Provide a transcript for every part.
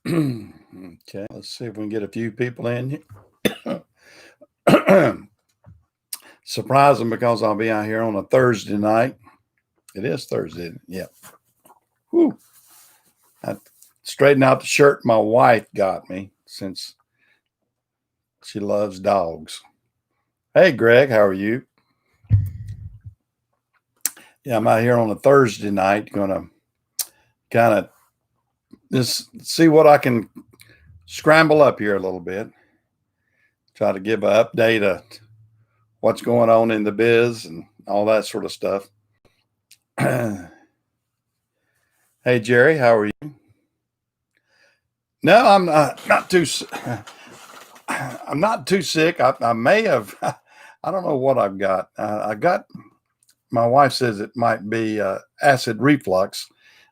Okay, let's see if we can get a few people in here. Surprising because I'll be out here on a Thursday night. It is Thursday. Yeah. Whew. I straightened out the shirt my wife got me since she loves dogs. Hey, Greg, how are you? Yeah, I'm out here on a Thursday night, gonna kind of just see what I can scramble up here a little bit. Try to give an update of what's going on in the biz and all that sort of stuff. Hey, Jerry, how are you? No, I'm not too. I'm not too sick. I may have. I don't know what I've got. I got. My wife says it might be acid reflux.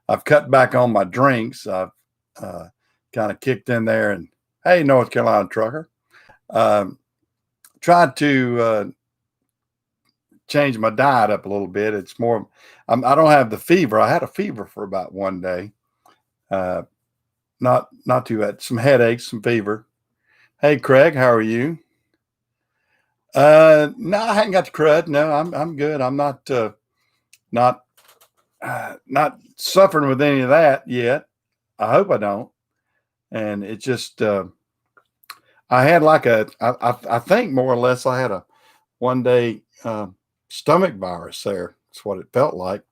I've cut back on my drinks. I've kind of kicked in there and hey, North Carolina trucker, um, tried to change my diet up a little bit. It's more. I don't have the fever. I had a fever for about one day. Uh, not too bad. Some headaches, some fever. Hey, Craig, how are you? No, I haven't got the crud. No, I'm good. I'm not not suffering with any of that yet. I hope I don't. And it just I had like I think more or less I had a one day stomach virus there. That's what it felt like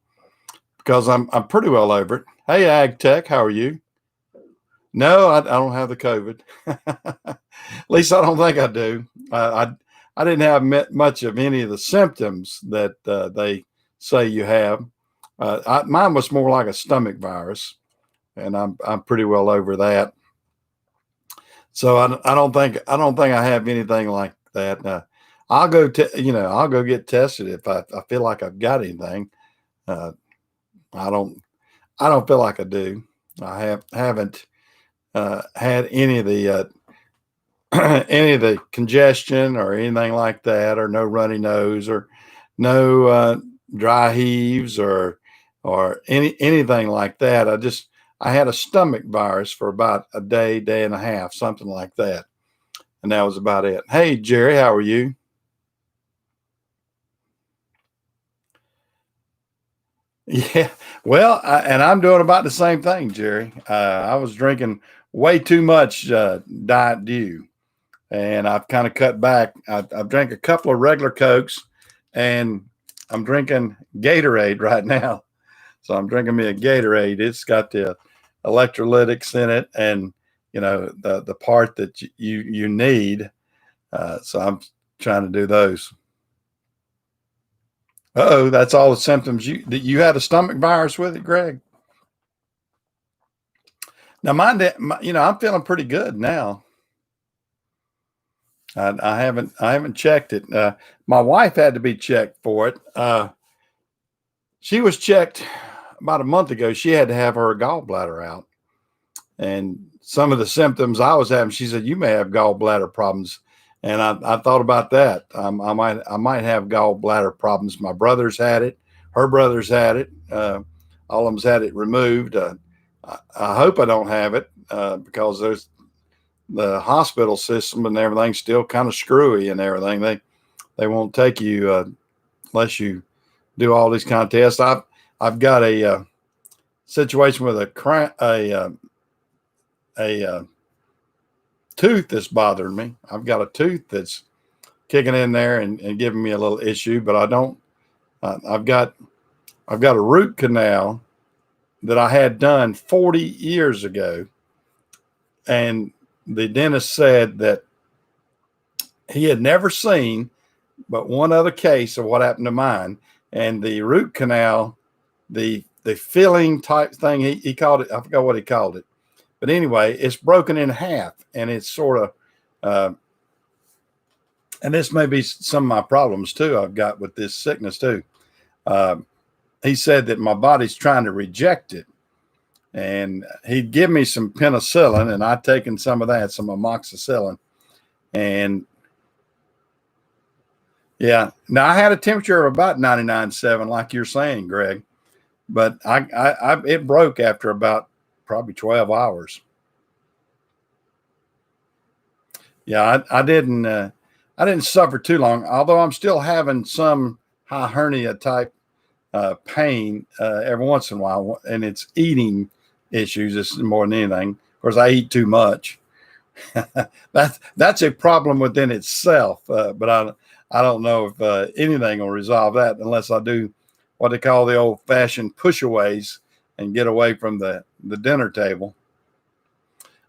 because I'm pretty well over it. Hey, Ag Tech, how are you? No, I don't have the COVID. At least I don't think I do. I didn't have much of any of the symptoms that they say you have. Mine was more like a stomach virus, and I'm pretty well over that. So I don't think I have anything like that. I'll go I'll go get tested if I feel like I've got anything. Uh, I don't I don't feel like I do. Haven't had any of the any of the congestion or anything like that, or no runny nose, or no dry heaves, or anything like that. I had a stomach virus for about a day, day and a half, something like that, and that was about it. Hey, Jerry, how are you? Yeah, well, and I'm doing about the same thing, Jerry. I was drinking way too much Diet Dew, and I've kind of cut back. I've drank a couple of regular Cokes, and I'm drinking Gatorade right now. So I'm drinking me a Gatorade. It's got the electrolytics in it, and the part that you need. So I'm trying to do those. Oh, that's all the symptoms. You had a stomach virus with it, Greg. Now I'm feeling pretty good now. I haven't checked it. My wife had to be checked for it. She was checked about a month ago. She had to have her gallbladder out, and some of the symptoms I was having, she said, "You may have gallbladder problems." And I thought about that. I might have gallbladder problems. My brother's had it. Her brother's had it. All of them's had it removed. I hope I don't have it because there's the hospital system and everything's still kind of screwy and everything. They won't take you unless you do all these kind of tests. I've got a situation with a tooth that's bothering me. I've got a tooth that's kicking in there and giving me a little issue, but I don't. I've got a root canal that I had done 40 years ago, and the dentist said that he had never seen but one other case of what happened to mine, and the root canal, the filling type thing, he called it. I forgot what he called it, but anyway, it's broken in half, and it's sort of. And this may be some of my problems too. I've got with this sickness too. Uh, he said that my body's trying to reject it, and he'd give me some penicillin, and I'd taken some of that, some amoxicillin, and yeah. Now I had a temperature of about 99.7, like you're saying, Greg, but I it broke after about probably 12 hours. Yeah, I didn't suffer too long, although I'm still having some high hernia type pain every once in a while, and it's eating issues. It's more than anything. Of course, I eat too much. That's a problem within itself. But I don't know if anything will resolve that unless I do what they call the old fashioned pushaways and get away from the dinner table.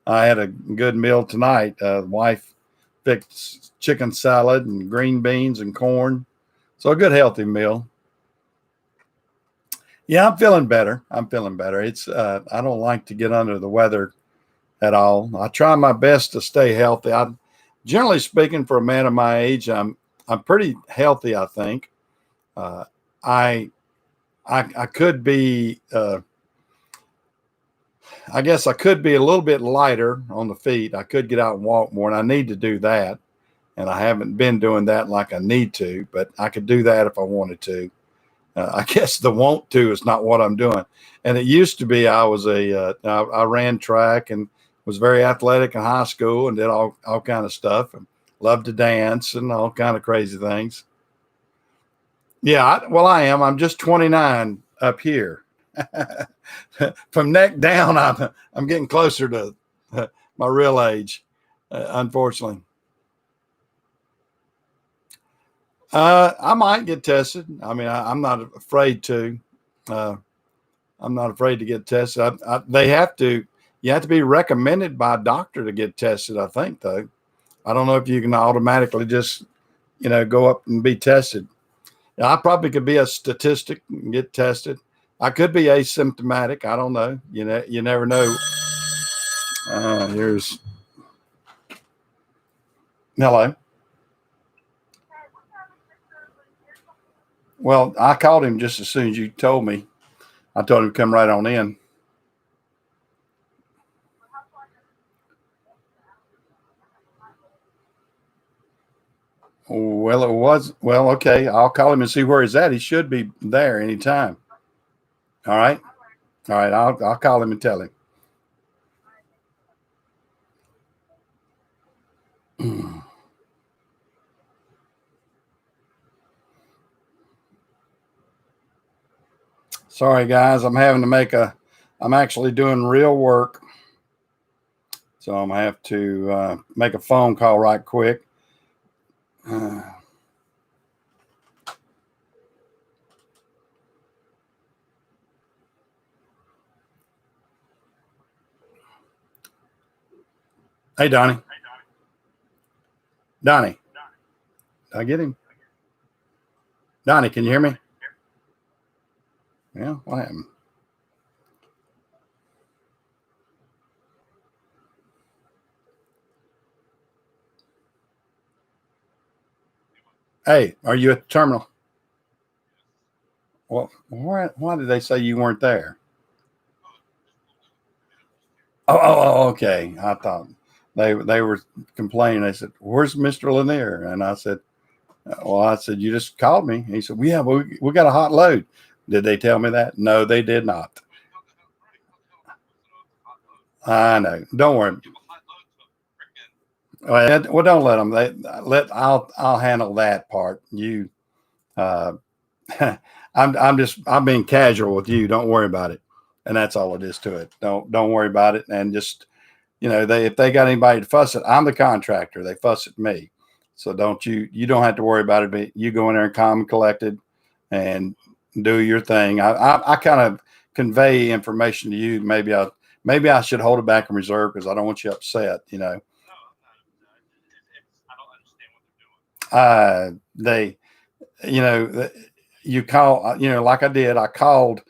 I had a good meal tonight. The wife fixed chicken salad and green beans and corn. So a good healthy meal. Yeah, I'm feeling better. I'm feeling better. It's I don't like to get under the weather at all. I try my best to stay healthy. I generally speaking, for a man of my age, I'm pretty healthy, I think. Uh, I, I could be I guess I could be a little bit lighter on the feet. I could get out and walk more, and I need to do that. And I haven't been doing that like I need to, but I could do that if I wanted to. I guess the want to is not what I'm doing. And it used to be I ran track and was very athletic in high school and did all kind of stuff and loved to dance and all kind of crazy things. Yeah, well, I am. I'm just 29 up here. From neck down, I'm getting closer to my real age, unfortunately. I might get tested. I mean, I'm not afraid to. Uh, I'm not afraid to get tested. They have to. You have to be recommended by a doctor to get tested. I think, though. I don't know if you can automatically just, go up and be tested. I probably could be a statistic and get tested. I could be asymptomatic. I don't know. You never know. Here's hello. Well, I called him just as soon as you told me. I told him to come right on in. Well, it was well. Okay, I'll call him and see where he's at. He should be there anytime. All right, all right. I'll call him and tell him. Sorry, guys. I'm having to make a. I'm actually doing real work, so I'm gonna have to make a phone call right quick. Uh, hey, Donnie. Donnie, did I get him? Donnie, can you hear me? Yeah, what happened? Hey, are you at the terminal? Well, why did they say you weren't there? Okay. I thought they were complaining. They said, "Where's Mister Lanier?" And I said, "Well, I said you just called me." He said, "Well, yeah, we got a hot load." Did they tell me that? No, they did not. I know. Don't worry. Well, don't let them. I'll handle that part. Uh, I'm being casual with you. Don't worry about it. And that's all it is to it. Don't worry about it. And just if they got anybody to fuss at, I'm the contractor. They fuss at me. So you don't have to worry about it. But you go in there and calm and collected and do your thing. I kind of convey information to you. Maybe I should hold it back in reserve because I don't want you upset. They, you know, you call, like I did, I called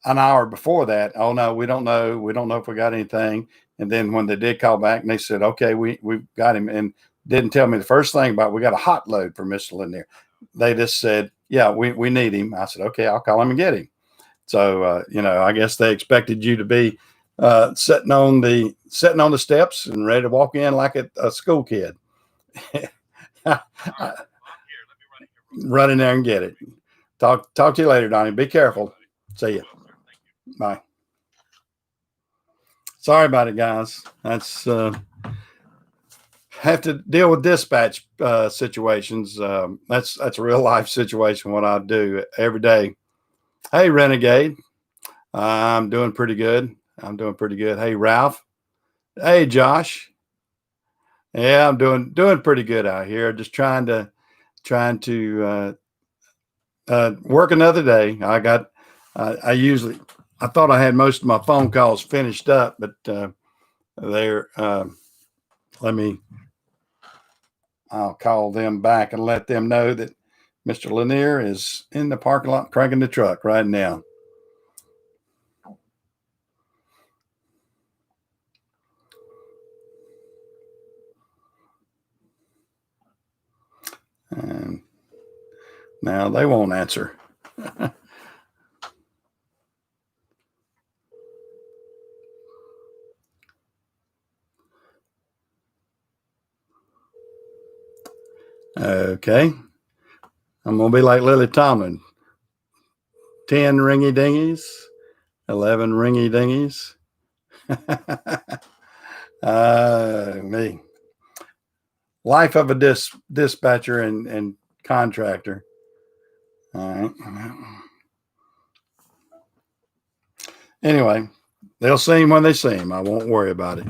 an hour before that. Oh no, we don't know. We don't know if we got anything. And then when they did call back and they said, okay, we've got him, and didn't tell me the first thing about we got a hot load for Mr. Lanier. They just said, yeah, we need him. I said, okay, I'll call him and get him. So I guess they expected you to be sitting on the steps and ready to walk in like a school kid. Run in there and get it. Talk to you later, Donnie. Be careful. See you. Bye. Sorry about it, guys. That's have to deal with dispatch situations. That's a real life situation. What I do every day. Hey, Renegade, I'm doing pretty good. I'm doing pretty good. Hey, Ralph. Hey, Josh. Yeah, I'm doing pretty good out here. Just trying to work another day. I usually I thought I had most of my phone calls finished up, but they're let me I'll call them back and let them know that Mr. Lanier is in the parking lot cranking the truck right now. And now they won't answer. Okay. I'm going to be like Lily Tomlin. 10 ringy dingies, 11 ringy dingies. Me. Life of a dispatcher and contractor. All right. Anyway, they'll see him when they see him. I won't worry about it.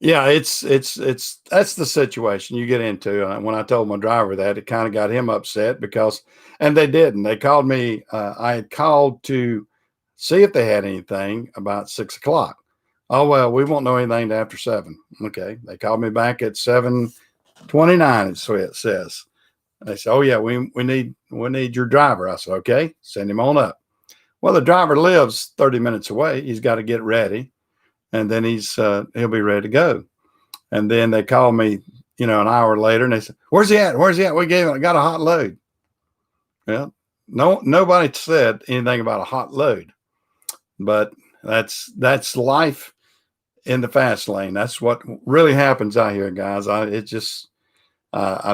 Yeah, it's that's the situation you get into. When I told my driver that, it kind of got him upset because, and they didn't. They called me. I had called to see if they had anything about 6 o'clock. Oh well, we won't know anything after 7. Okay, they called me back at 7:29. So it says. They said, "Oh yeah, we need your driver." I said, "Okay, send him on up." Well, the driver lives 30 minutes away. He's got to get ready, and then he'll be ready to go. And then they called me, an hour later, and they said, "Where's he at? Where's he at? We gave him. I got a hot load." Well, nobody said anything about a hot load, but that's life in the fast lane. That's what really happens out here, guys. I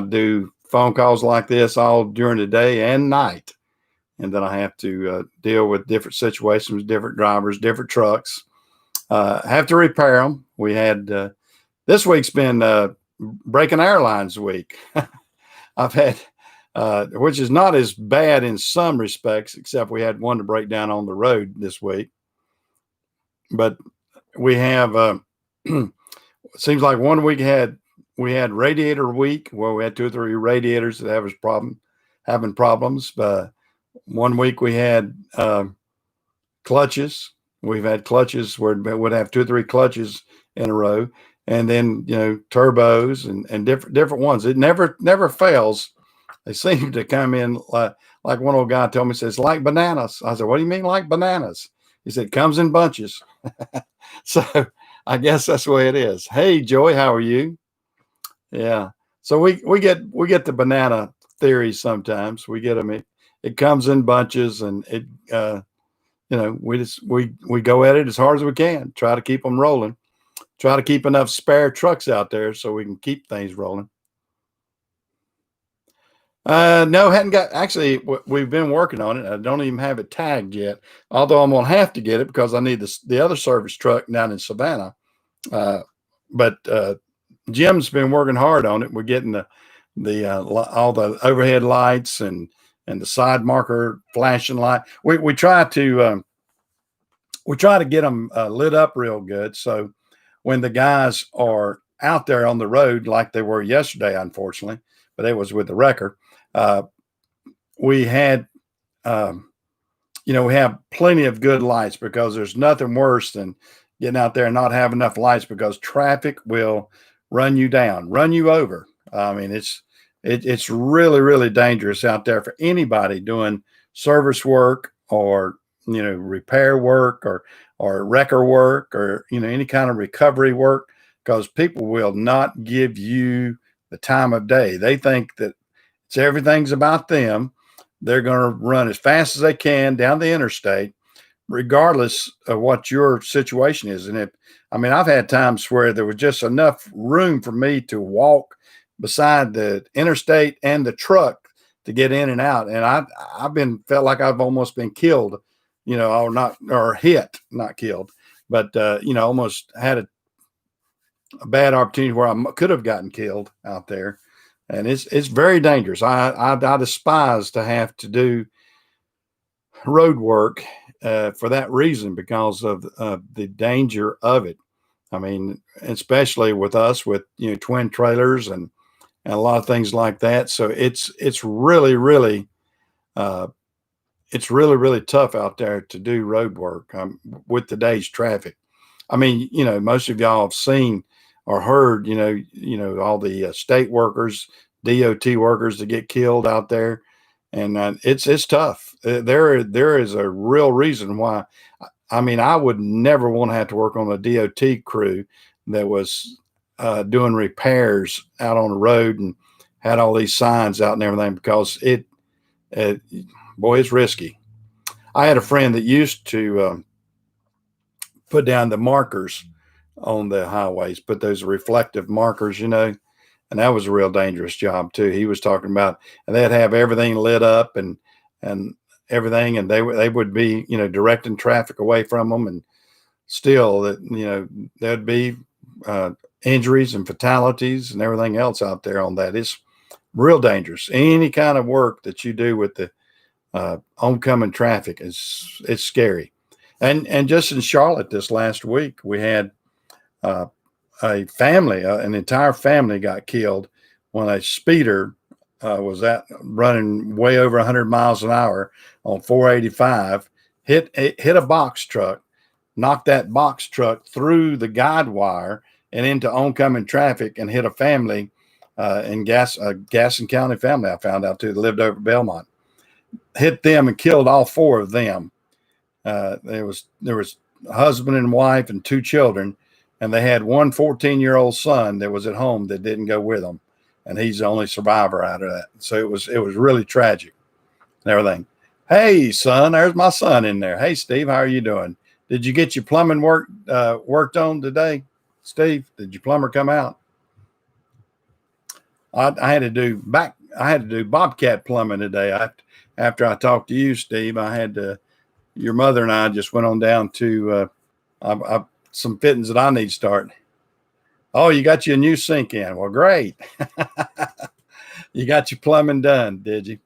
do phone calls like this all during the day and night, and then I have to deal with different situations, different drivers, different trucks. Have to repair them. We had this week's been Breaking Airlines week. I've had, which is not as bad in some respects, except we had one to break down on the road this week. But we have, it seems like one week we had radiator week where we had 2 or 3 radiators that having problems. One week we had clutches. We've had clutches where it would have 2 or 3 clutches in a row, and then turbos and different ones. It never fails. They seem to come in like one old guy told me, says like bananas. I said, "What do you mean like bananas?" He said, "Comes in bunches." So I guess that's the way it is. Hey, Joey, how are you? Yeah. So we get the banana theory sometimes. We get them. It comes in bunches, and it we go at it as hard as we can. Try to keep them rolling. Try to keep enough spare trucks out there so we can keep things rolling. No, hadn't got. Actually, we've been working on it. I don't even have it tagged yet. Although I'm gonna have to get it because I need the other service truck down in Savannah. But Jim's been working hard on it. We're getting the all the overhead lights and the side marker flashing light. We try to get them lit up real good. So when the guys are out there on the road, like they were yesterday, unfortunately, but it was with the wrecker, we had, we have plenty of good lights because there's nothing worse than getting out there and not have enough lights because traffic will run you down, run you over. I mean, it's really, really dangerous out there for anybody doing service work or, repair work or wrecker work or, any kind of recovery work, because people will not give you the time of day. They think that everything's about them. They're going to run as fast as they can down the interstate, regardless of what your situation is. And I've had times where there was just enough room for me to walk beside the interstate and the truck to get in and out. And I've felt like I've almost been killed, or hit, not killed, but, almost had a bad opportunity where I could have gotten killed out there, and it's very dangerous. I despise to have to do road work for that reason because of the danger of it. I mean, especially with us with twin trailers and a lot of things like that. So uh, it's really tough out there to do road work with today's traffic. I mean, most of y'all have seen or heard, all the state workers, DOT workers that get killed out there, and it's tough. There is a real reason why. I mean, I would never want to have to work on a DOT crew that was doing repairs out on the road and had all these signs out and everything because it boy, it's risky. I had a friend that used to put down the markers on the highways, put those reflective markers, and that was a real dangerous job too. He was talking about, and they'd have everything lit up and everything, and they would be directing traffic away from them, and still that there'd be injuries and fatalities and everything else out there on that. It's real dangerous. Any kind of work that you do with the oncoming traffic it's scary. And just in Charlotte this last week, we had a family, an entire family got killed when a speeder was running way over 100 miles an hour on 485, hit a box truck, knocked that box truck through the guide wire and into oncoming traffic, and hit a family in Gaston County family. I found out too, that lived over Belmont, hit them and killed all four of them. There was a husband and wife and two children, and they had one 14-year-old son that was at home that didn't go with them, and he's the only survivor out of that. So it was really tragic and everything. Hey, son, there's my son in there. Hey, Steve, how are you doing? Did you get your plumbing worked on today, Steve? Did your plumber come out? I had to do Bobcat plumbing today. After I talked to you, Steve, your mother and I just went on down to some fittings that I need to start. Oh, you got you a new sink in. Well, great. You got your plumbing done, did you?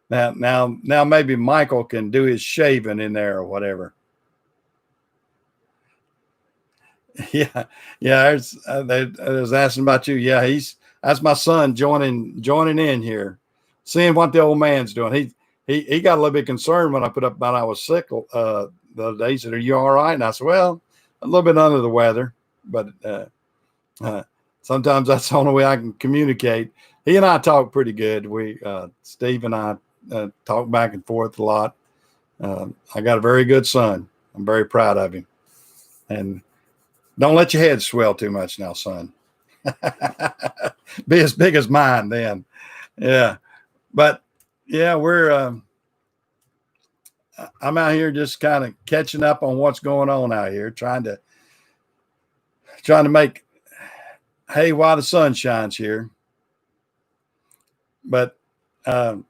Now maybe Michael can do his shaving in there or whatever. Yeah. I was asking about you. Yeah, that's my son joining in here, seeing what the old man's doing. He got a little bit concerned when I put up about I was sick the other day. He said, "Are you all right?" And I said, "Well, a little bit under the weather, but sometimes that's the only way I can communicate." He and I talk pretty good. Steve and I talk back and forth a lot. I got a very good son. I'm very proud of him. And don't let your head swell too much now, son. Be as big as mine then. Yeah. But yeah, I'm out here just kind of catching up on what's going on out here, trying to make hay while the sun shines here. But hey,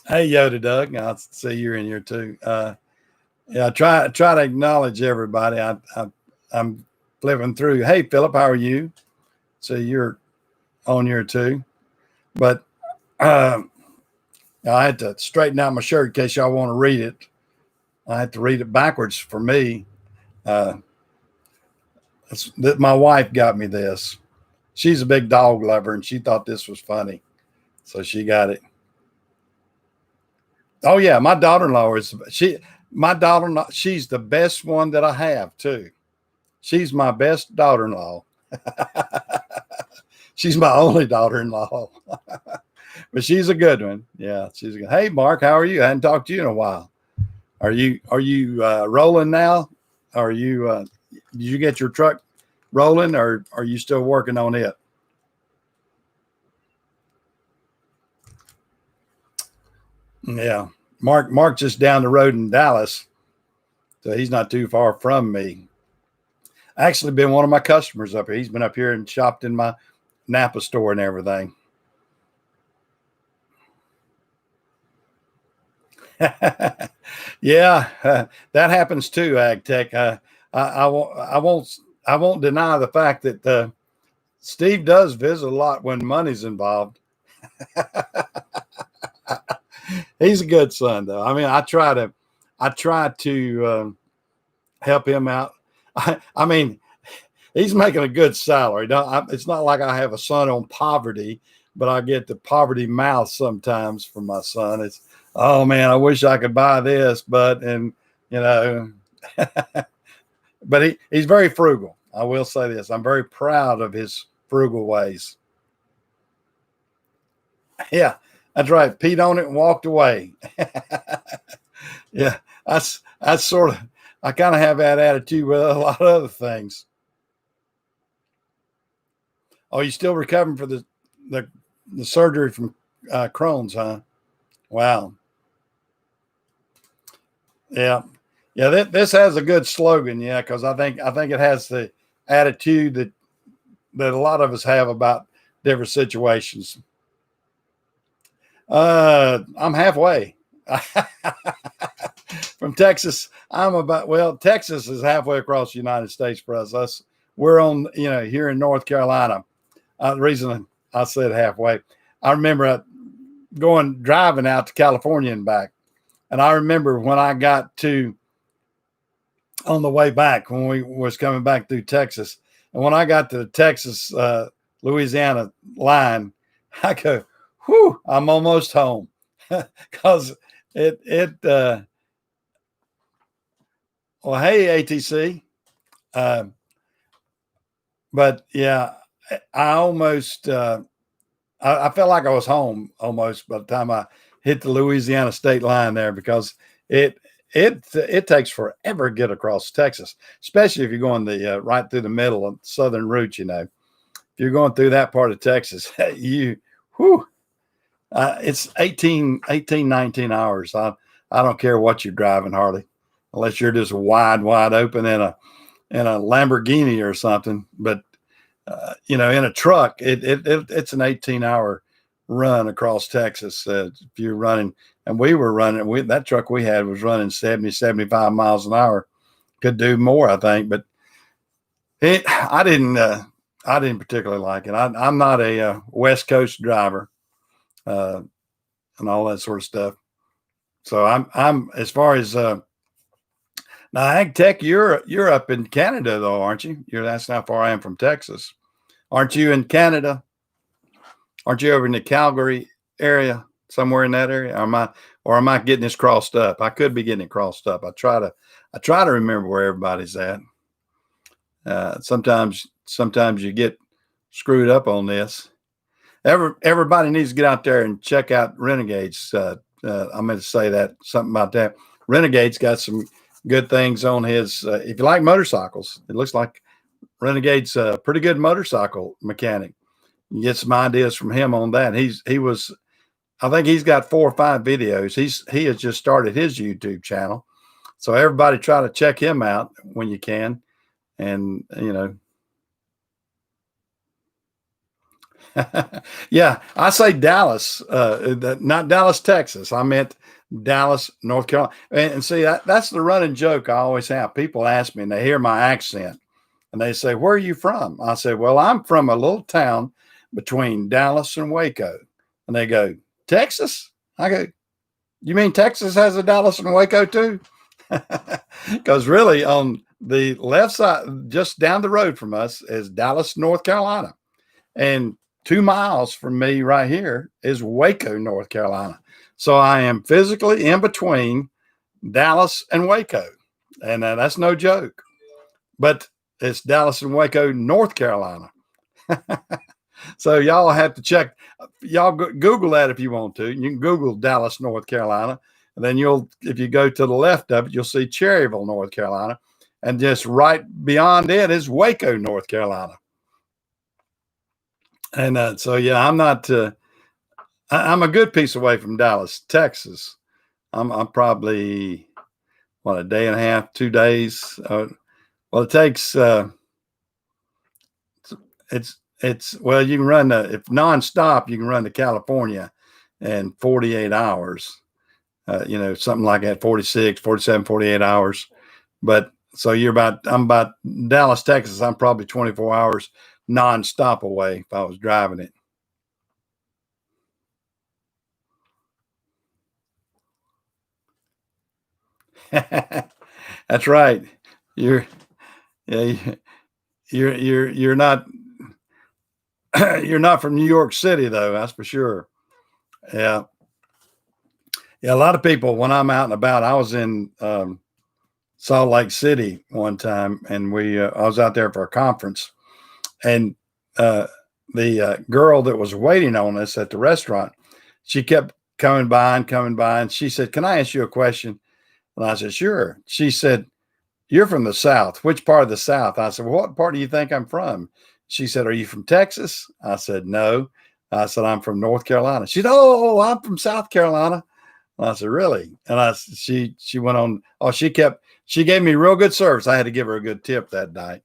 Yoda Doug, I see you're in here too. Yeah, try to acknowledge everybody. I'm flipping through. Hey, Philip, how are you? So you're on here too. But I had to straighten out my shirt in case y'all want to read it. I had to read it backwards for me. My wife got me this. She's a big dog lover, and she thought this was funny, so she got it. Oh yeah, my daughter-in-law she's the best one that I have too. She's my best daughter-in-law. She's my only daughter-in-law. But she's a good one. Yeah, she's good. Hey, Mark, how are you? I hadn't talked to you in a while. Are you rolling now? Did you get your truck rolling, or are you still working on it? Yeah, Mark just down the road in Dallas, so he's not too far from me. Actually, been one of my customers up here. He's been up here and shopped in my Napa store and everything. Yeah, that happens too, Ag Tech. I won't I won't deny the fact that Steve does visit a lot when money's involved. He's a good son, though. I mean, I try to help him out. I mean, he's making a good salary. It's not like I have a son on poverty, but I get the poverty mouth sometimes from my son. It's, oh man, I wish I could buy this, but but he's very frugal. I will say this. I'm very proud of his frugal ways. Yeah, that's right. Peed on it and walked away. Yeah, that's sort of, I kind of have that attitude with a lot of other things. Oh, you still recovering for the surgery from Crohn's, huh? Wow. Yeah, yeah. This has a good slogan, yeah, because I think it has the attitude that a lot of us have about different situations. I'm halfway from Texas. Texas is halfway across the United States for us. We're on, here in North Carolina. The reason I said halfway, I remember driving out to California and back. And I remember when I got on the way back, when we was coming back through Texas, and when I got to the Texas, Louisiana line, I go, whew, I'm almost home. Because well, hey, ATC. But yeah, I almost, I felt like I was home almost by the time I hit the Louisiana state line there, because it takes forever to get across Texas, especially if you're going right through the middle of southern route. If you're going through that part of Texas, it's 18, 19 hours. I don't care what you're driving hardly, unless you're just wide open in a Lamborghini or something. But in a truck, it's an 18-hour run across Texas. If you're running, and we were running, that truck we had was running 70, 75 miles an hour. Could do more, I think, but I didn't particularly like it. I'm not a West Coast driver, and all that sort of stuff. So I'm as far as now, Ag Tech, you're up in Canada though, aren't you? That's how far I am from Texas. Aren't you in Canada? Aren't you over in the Calgary area, somewhere in that area? Or am I getting this crossed up? I could be getting it crossed up. I try to remember where everybody's at. Sometimes you get screwed up on this. Everybody needs to get out there and check out Renegades. I'm going to say something about that. Renegade's got some good things on his. If you like motorcycles, it looks like Renegade's a pretty good motorcycle mechanic. You get some ideas from him on that. I think he's got 4 or 5 videos. He has just started his YouTube channel. So everybody try to check him out when you can. And, yeah, I say Dallas, not Dallas, Texas. I meant Dallas, North Carolina. And see, that's the running joke I always have. People ask me and they hear my accent and they say, where are you from? I say, well, I'm from a little town between Dallas and Waco. And they go, Texas? I go, you mean Texas has a Dallas and Waco too? Because really on the left side, just down the road from us, is Dallas, North Carolina. And 2 miles from me right here is Waco, North Carolina. So I am physically in between Dallas and Waco. And that's no joke. But it's Dallas and Waco, North Carolina. So y'all have to check. Y'all Google that if you want to. You can Google Dallas, North Carolina. And then if you go to the left of it, you'll see Cherryville, North Carolina. And just right beyond it is Waco, North Carolina. And so, yeah, I'm not, I'm a good piece away from Dallas, Texas. I'm probably, a day and a half, 2 days. Well, it takes, well, you can run if nonstop, you can run to California in 48 hours, something like that, 46, 47, 48 hours. But So I'm about Dallas, Texas. I'm probably 24 hours nonstop away if I was driving it. That's right. You're yeah, you're not you're not from New York City though. That's for sure. Yeah, yeah. A lot of people when I'm out and about. I was in Salt Lake City one time, and we I was out there for a conference, and uh, the girl that was waiting on us at the restaurant, she kept coming by, and she said, "Can I ask you a question?" And I said, "Sure." She said, "You're from the South. Which part of the South?" I said, "Well, what part do you think I'm from?" She said, "Are you from Texas?" I said, "No." I said, "I'm from North Carolina." She said, "Oh, I'm from South Carolina." I said, "Really?" And she went on. Oh, she gave me real good service. I had to give her a good tip that night,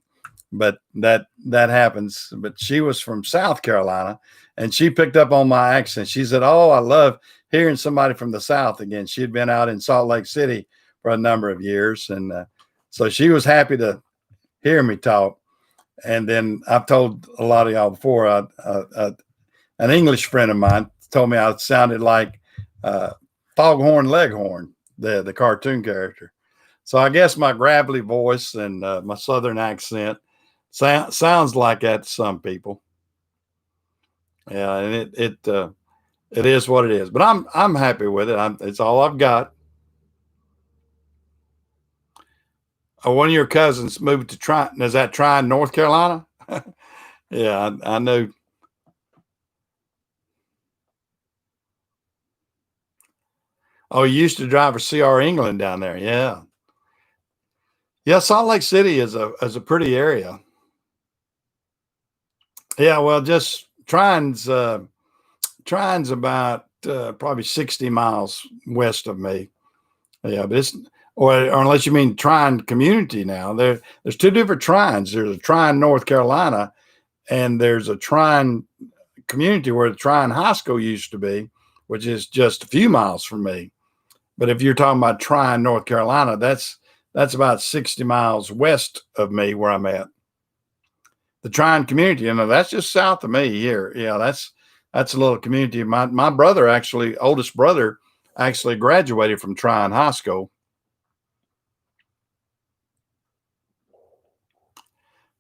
but that happens. But she was from South Carolina, and she picked up on my accent. She said, "Oh, I love hearing somebody from the South again." She had been out in Salt Lake City for a number of years, and so she was happy to hear me talk. And then I've told a lot of y'all before. An English friend of mine told me I sounded like uh, Foghorn Leghorn, the cartoon character. So I guess my gravelly voice and my Southern accent sounds like that to some people. Yeah, and it is what it is. But I'm happy with it. It's all I've got. One of your cousins moved to Tryon. Is that Tryon, North Carolina? Yeah, I know. Oh, you used to drive for CR England down there. Yeah, yeah. Salt Lake City is a pretty area. Yeah, well, just Tryon's about probably 60 miles west of me. Yeah, but it's or unless you mean Tryon community now. There's two different Tryons. There's a Tryon, North Carolina, and there's a Tryon community where the Tryon High School used to be, which is just a few miles from me. But if you're talking about Tryon, North Carolina, that's about 60 miles west of me where I'm at. The Tryon community, that's just south of me here. Yeah, that's a little community. My brother actually, oldest brother, actually graduated from Tryon High School.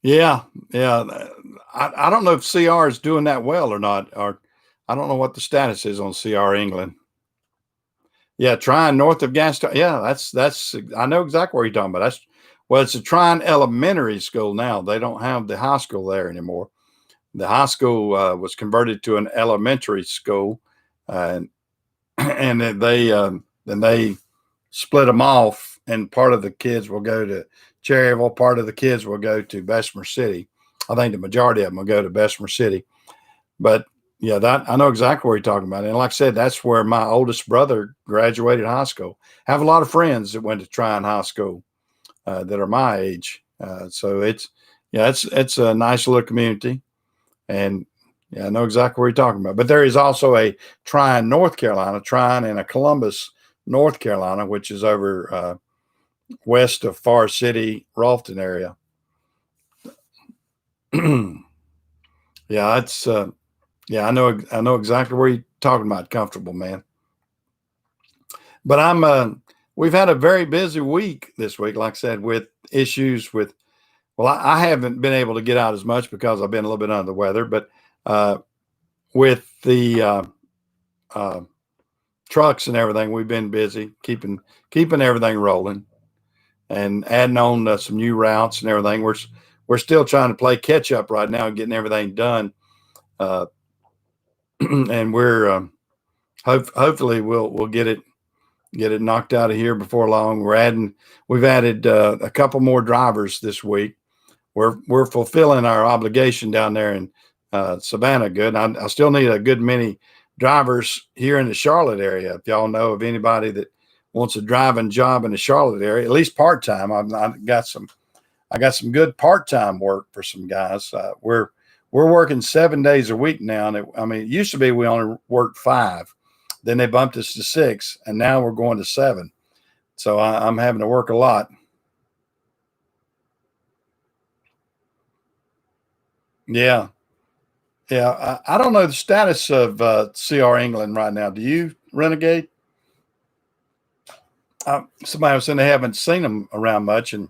Yeah, yeah. I don't know if CR is doing that well or not, or I don't know what the status is on CR England. Yeah, Tryon north of Gaston. Yeah, that's. I know exactly where you're talking about. It's a Tryon Elementary School now. They don't have the high school there anymore. The high school was converted to an elementary school, and and then they split them off, and part of the kids will go to Cherryville, part of the kids will go to Bessemer City. I think the majority of them will go to Bessemer City. But yeah, that I know exactly what you're talking about. And like I said, that's where my oldest brother graduated high school. I have a lot of friends that went to Tryon High School that are my age. So it's a nice little community, and yeah, I know exactly what you're talking about. But there is also a Tryon, North Carolina, Tryon, and a Columbus, North Carolina, which is over west of Forest City, Ralston area. Yeah, it's yeah, I know exactly where you're talking about. Comfortable, man. But we've had a very busy week this week, like I said, with issues with. Well, I haven't been able to get out as much because I've been a little bit under the weather, but uh, with the uh, trucks and everything, we've been busy keeping everything rolling and adding on some new routes and everything. We're still trying to play catch up right now, getting everything done, uh, and we're hopefully we'll get it knocked out of here before long. We've added a couple more drivers this week. We're fulfilling our obligation down there in Savannah. Good. I still need a good many drivers here in the Charlotte area. If y'all know of anybody that wants a driving job in the Charlotte area, at least part time, I got some good part time work for some guys. We're working 7 days a week now, and it used to be we only worked 5, then they bumped us to 6, and now we're going to 7. So I'm having to work a lot. Yeah. Yeah. I don't know the status of CR England right now. Do you, Renegade? Somebody was saying they haven't seen them around much, and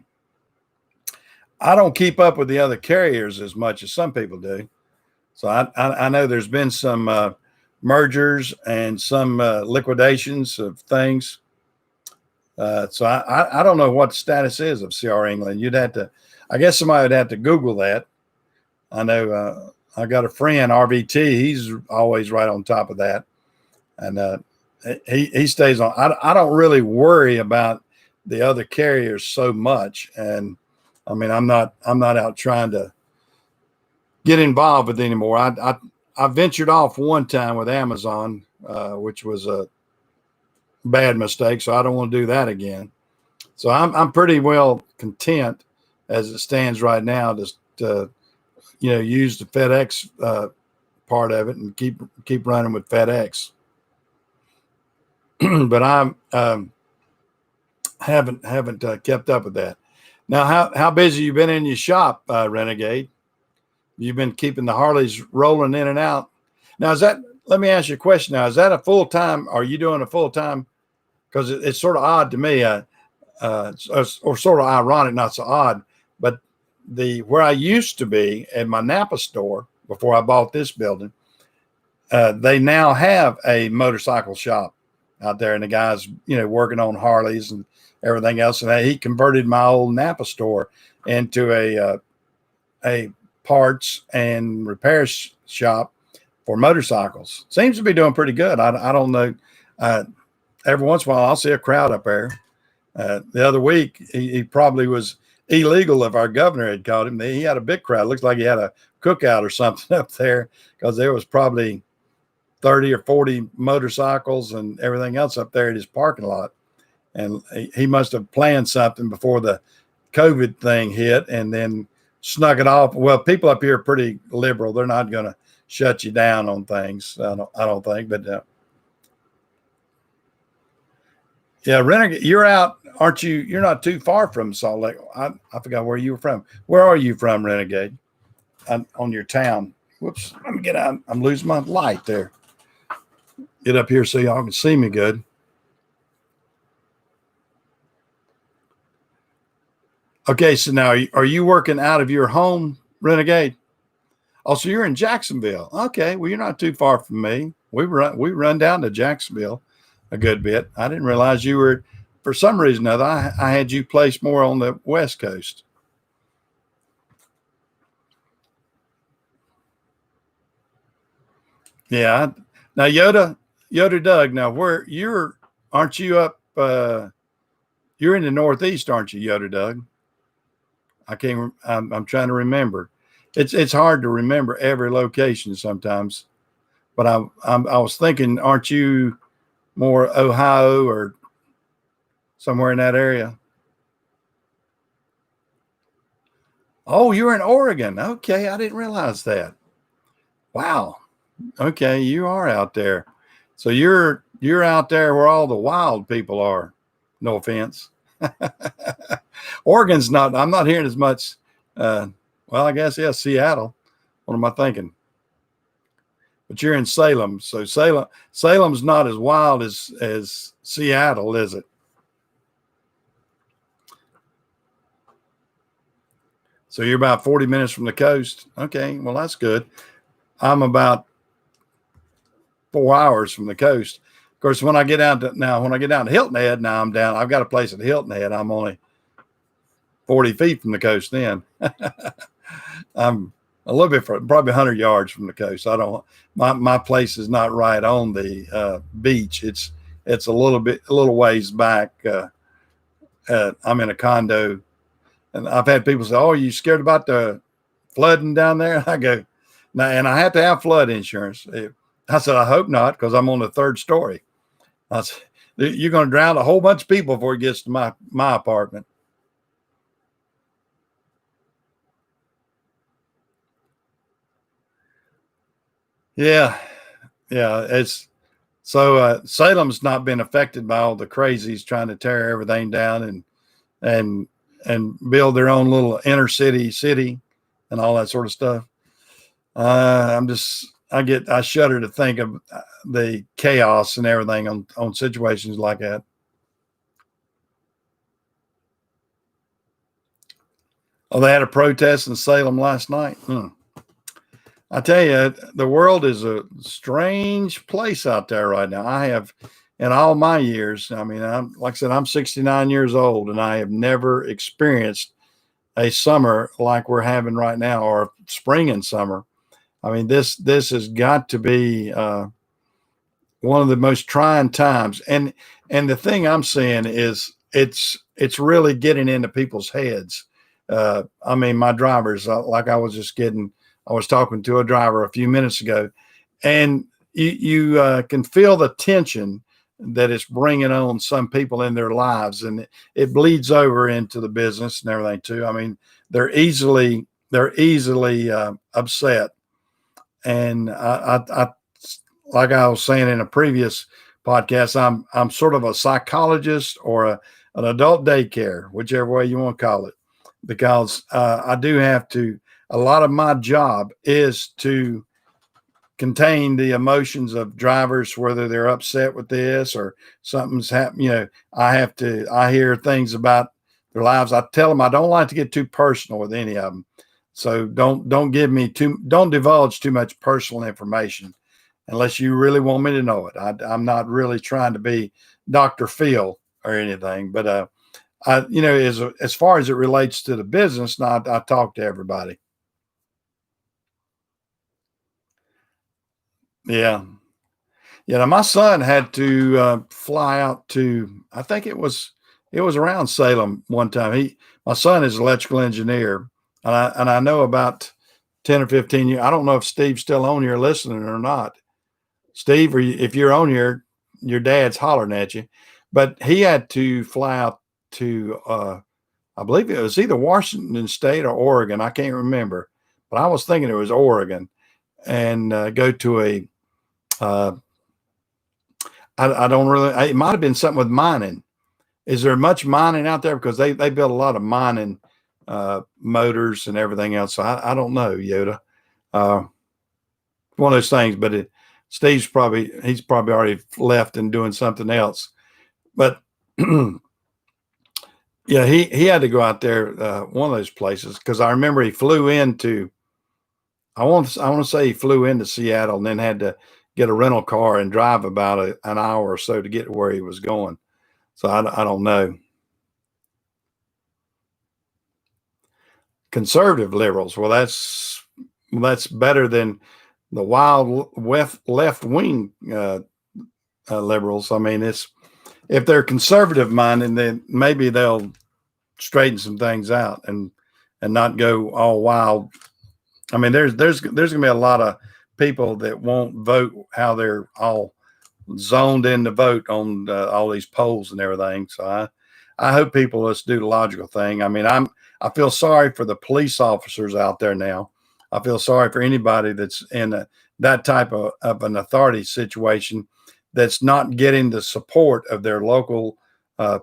I don't keep up with the other carriers as much as some people do. So I know there's been some mergers and some liquidations of things. So I don't know what the status is of CR England. You'd have to, I guess somebody would have to Google that. I know I got a friend, RVT. He's always right on top of that. And he stays on. I don't really worry about the other carriers so much. And I mean, I'm not out trying to get involved with anymore. I ventured off one time with Amazon, which was a bad mistake. So I don't want to do that again. So I'm pretty well content as it stands right now to use the FedEx part of it and keep running with FedEx. But I'm haven't kept up with that. Now, how busy you been in your shop, Renegade? You've been keeping the Harleys rolling in and out. Now, let me ask you a question now. Is that a full time? Are you doing a full time? Because it's sort of odd to me, or sort of ironic, not so odd, but where I used to be at my Napa store before I bought this building, they now have a motorcycle shop out there, and the guys, working on Harleys and everything else. And he converted my old Napa store into a parts and repair shop for motorcycles. Seems to be doing pretty good. I don't know. Every once in a while, I'll see a crowd up there. The other week, he probably was illegal if our governor had caught him. He had a big crowd. Looks like he had a cookout or something up there, because there was probably 30 or 40 motorcycles and everything else up there at his parking lot. And he must have planned something before the COVID thing hit and then snuck it off. Well, people up here are pretty liberal. They're not going to shut you down on things. I don't think, but yeah, Renegade, you're out, aren't you? You're not too far from Salt Lake. I forgot where you were from. Where are you from, Renegade? On your town. Whoops, let me get out. I'm losing my light there. Get up here so y'all can see me good. Okay, so now are you working out of your home, Renegade? Oh, so you're in Jacksonville. Okay, well, you're not too far from me. We run down to Jacksonville a good bit. I didn't realize you were, for some reason or other, I had you placed more on the West Coast. Yeah. Now Yoda Doug. Now aren't you up? You're in the Northeast, aren't you, Yoda Doug? I can't. I'm trying to remember. It's hard to remember every location sometimes. But I was thinking, aren't you more Ohio or somewhere in that area? Oh, you're in Oregon. Okay, I didn't realize that. Wow. Okay, you are out there. So you're out there where all the wild people are. No offense. Oregon's not. I'm not hearing as much. Well, I guess Seattle. What am I thinking? But you're in Salem, so Salem's not as wild as Seattle, is it? So you're about 40 minutes from the coast. Okay, well that's good. I'm about 4 hours from the coast. Of course, when I get down to Hilton Head, now I'm down. I've got a place at Hilton Head. I'm only 40 feet from the coast. Then I'm a little bit probably 100 yards from the coast. I don't. My place is not right on the beach. It's a little ways back. I'm in a condo, and I've had people say, "Oh, are you scared about the flooding down there?" I go, "No," and I have to have flood insurance. I said, "I hope not, because I'm on the third story." I said, "You're going to drown a whole bunch of people before it gets to my apartment." Yeah, yeah. It's so Salem's not been affected by all the crazies trying to tear everything down and build their own little inner city and all that sort of stuff. I shudder to think of the chaos and everything on situations like that. Oh, they had a protest in Salem last night. I tell you, the world is a strange place out there right now. I have, in all my years, I mean, like I said, I'm 69 years old, and I have never experienced a summer like we're having right now, or spring and summer. I mean, this has got to be one of the most trying times. And the thing I'm seeing is it's really getting into people's heads. I mean, my drivers, like I was talking to a driver a few minutes ago, and you can feel the tension that it's bringing on some people in their lives, and it bleeds over into the business and everything too. I mean, they're easily upset, and I like I was saying in a previous podcast, I'm sort of a psychologist or an adult daycare, whichever way you want to call it, because I do have to. A lot of my job is to contain the emotions of drivers, whether they're upset with this or something's happened. I hear things about their lives. I tell them I don't like to get too personal with any of them. So don't don't divulge too much personal information unless you really want me to know it. I'm not really trying to be Dr. Phil or anything, but as far as it relates to the business, I talk to everybody. Yeah. Yeah. Now my son had to fly out to, I think it was around Salem one time. My son is an electrical engineer, and I know about 10 or 15 years. I don't know if Steve's still on here listening or not. Steve, if you're on here, your dad's hollering at you. But he had to fly out to, I believe it was either Washington State or Oregon. I can't remember, but I was thinking it was Oregon, and go to uh, I don't really, it might have been something with mining. Is there much mining out there? Because they build a lot of mining motors and everything else. So I don't know, Yoda. Uh, One of those things, but he's probably already left and doing something else. But yeah, he had to go out there, one of those places, because I remember he flew into. I want to say he flew into Seattle and then had to get a rental car and drive about an hour or so to get to where he was going. So I don't know. Conservative liberals. Well, that's better than the wild left wing liberals. I mean, it's if they're conservative minded, then maybe they'll straighten some things out and not go all wild. I mean, there's going to be a lot of people that won't vote how they're all zoned in to vote on all these polls and everything. So I hope people let's do the logical thing. I mean, I feel sorry for the police officers out there now. I feel sorry for anybody that's in that type of an authority situation that's not getting the support of their local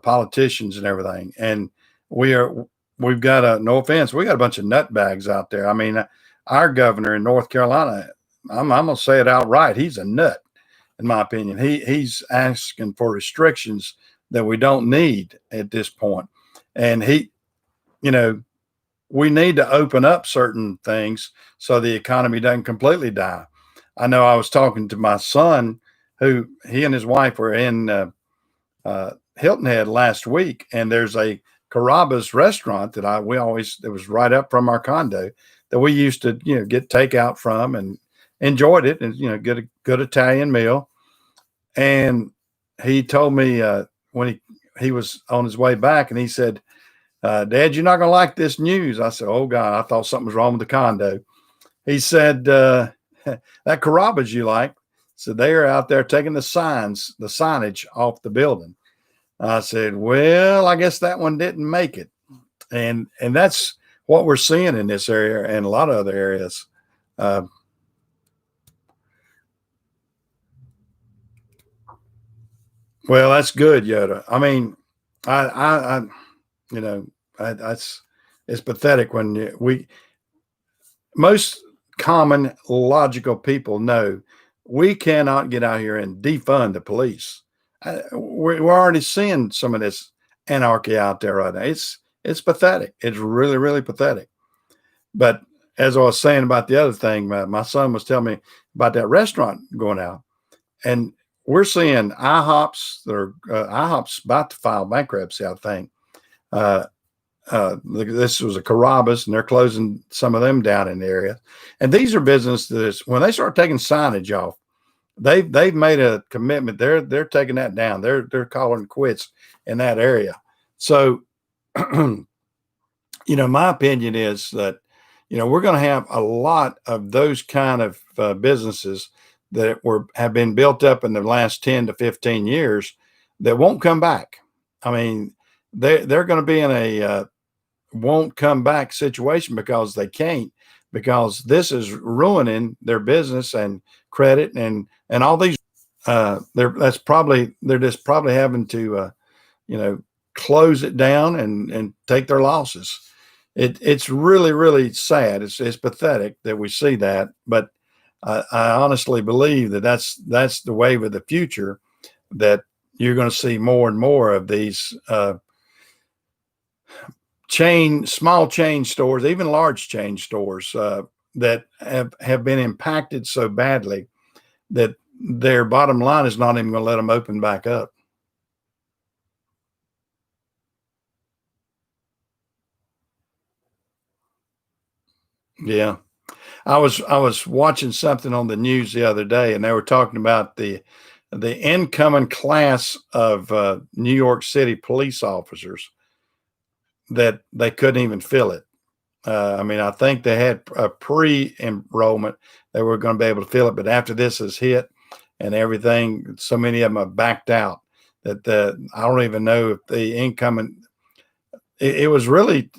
politicians and everything. And we've got no offense, we got a bunch of nutbags out there. I mean, our governor in North Carolina, I'm going to say it outright, he's a nut, in my opinion. He's asking for restrictions that we don't need at this point. And we need to open up certain things so the economy doesn't completely die. I know I was talking to my son, who he and his wife were in Hilton Head last week, and there's a Carrabba's restaurant that it was right up from our condo that we used to, get takeout from and enjoyed it, and, get a good Italian meal. And he told me when he was on his way back, and he said, Dad, you're not going to like this news. I said, oh, God, I thought something was wrong with the condo. He said, that Carrabba's you like. So they are out there taking the signage off the building. I said, well, I guess that one didn't make it. And that's what we're seeing in this area and a lot of other areas. Well, that's good, Yoda. I mean, I that's it's pathetic when most common logical people know we cannot get out here and defund the police. We're already seeing some of this anarchy out there right now. It's pathetic. It's really, really pathetic. But as I was saying about the other thing, my son was telling me about that restaurant going out, and we're seeing IHOPs. IHOP's about to file bankruptcy, I think. Uh, this was a Carrabba's, and they're closing some of them down in the area. And these are businesses when they start taking signage off, they've made a commitment. They're taking that down. They're calling quits in that area. So, my opinion is that we're going to have a lot of those kind of businesses that have been built up in the last 10 to 15 years that won't come back. I mean, they're going to be in a won't come back situation because they can't, because this is ruining their business and credit and all these. They're just probably having to close it down and take their losses. It's really, really sad. It's pathetic that we see that, but I honestly believe that that's the wave of the future, that you're going to see more and more of these small chain stores, even large chain stores that have been impacted so badly that their bottom line is not even going to let them open back up. Yeah. I was watching something on the news the other day, and they were talking about the incoming class of New York City police officers, that they couldn't even fill it. I mean, I think they had a pre-enrollment, they were going to be able to fill it, but after this has hit and everything, so many of them have backed out that I don't even know if the incoming. It was really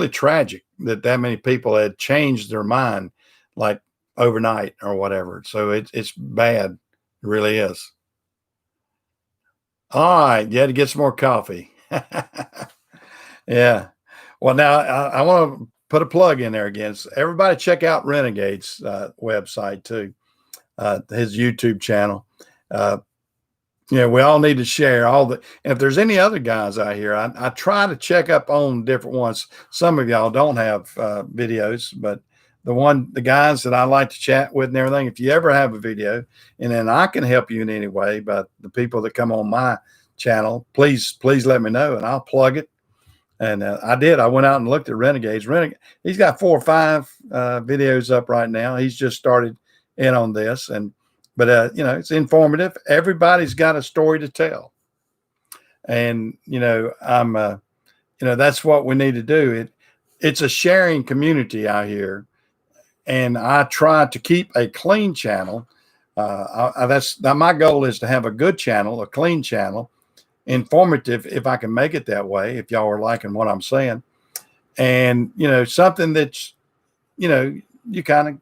tragic that many people had changed their mind like overnight or whatever. So it's bad. It really is. All right, you had to get some more coffee. Yeah. Well, now I want to put a plug in there again. So everybody check out Renegade's website too, his YouTube channel. We all need to share all the. And if there's any other guys out here, I try to check up on different ones. Some of y'all don't have videos, but the guys that I like to chat with and everything, if you ever have a video and then I can help you in any way, but the people that come on my channel, please let me know and I'll plug it. And I went out and looked at Renegades. He's got 4 or 5 videos up right now. He's just started in on this, but it's informative. Everybody's got a story to tell, and that's what we need to do. It's a sharing community out here, and I try to keep a clean channel. That's my goal, is to have a good channel, a clean channel, informative if I can make it that way, if y'all are liking what I'm saying, and something that's you kind of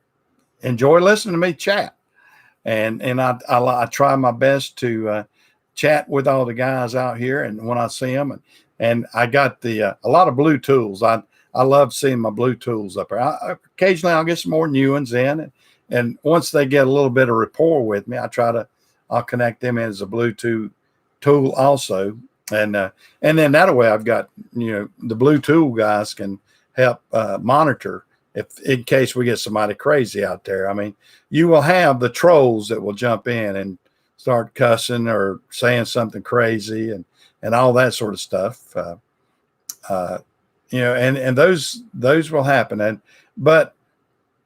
enjoy listening to me chat, and I try my best to chat with all the guys out here, and when I see them, and I got a lot of blue tools. I love seeing my blue tools up there. Occasionally I'll get some more new ones in, and once they get a little bit of rapport with me, I'll connect them in as a Bluetooth tool also, and then that way I've got the blue tool guys can help monitor if in case we get somebody crazy out there. I mean, you will have the trolls that will jump in and start cussing or saying something crazy and all that sort of stuff. And those will happen. But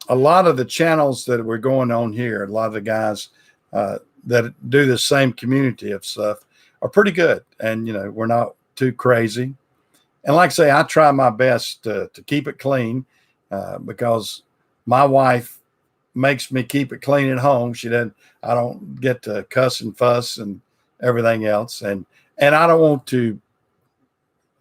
a lot of the channels that we're going on here, a lot of the guys that do the same community of stuff are pretty good, and we're not too crazy. And like I say, I try my best to keep it clean because my wife makes me keep it clean at home. I don't get to cuss and fuss and everything else, and I don't want to.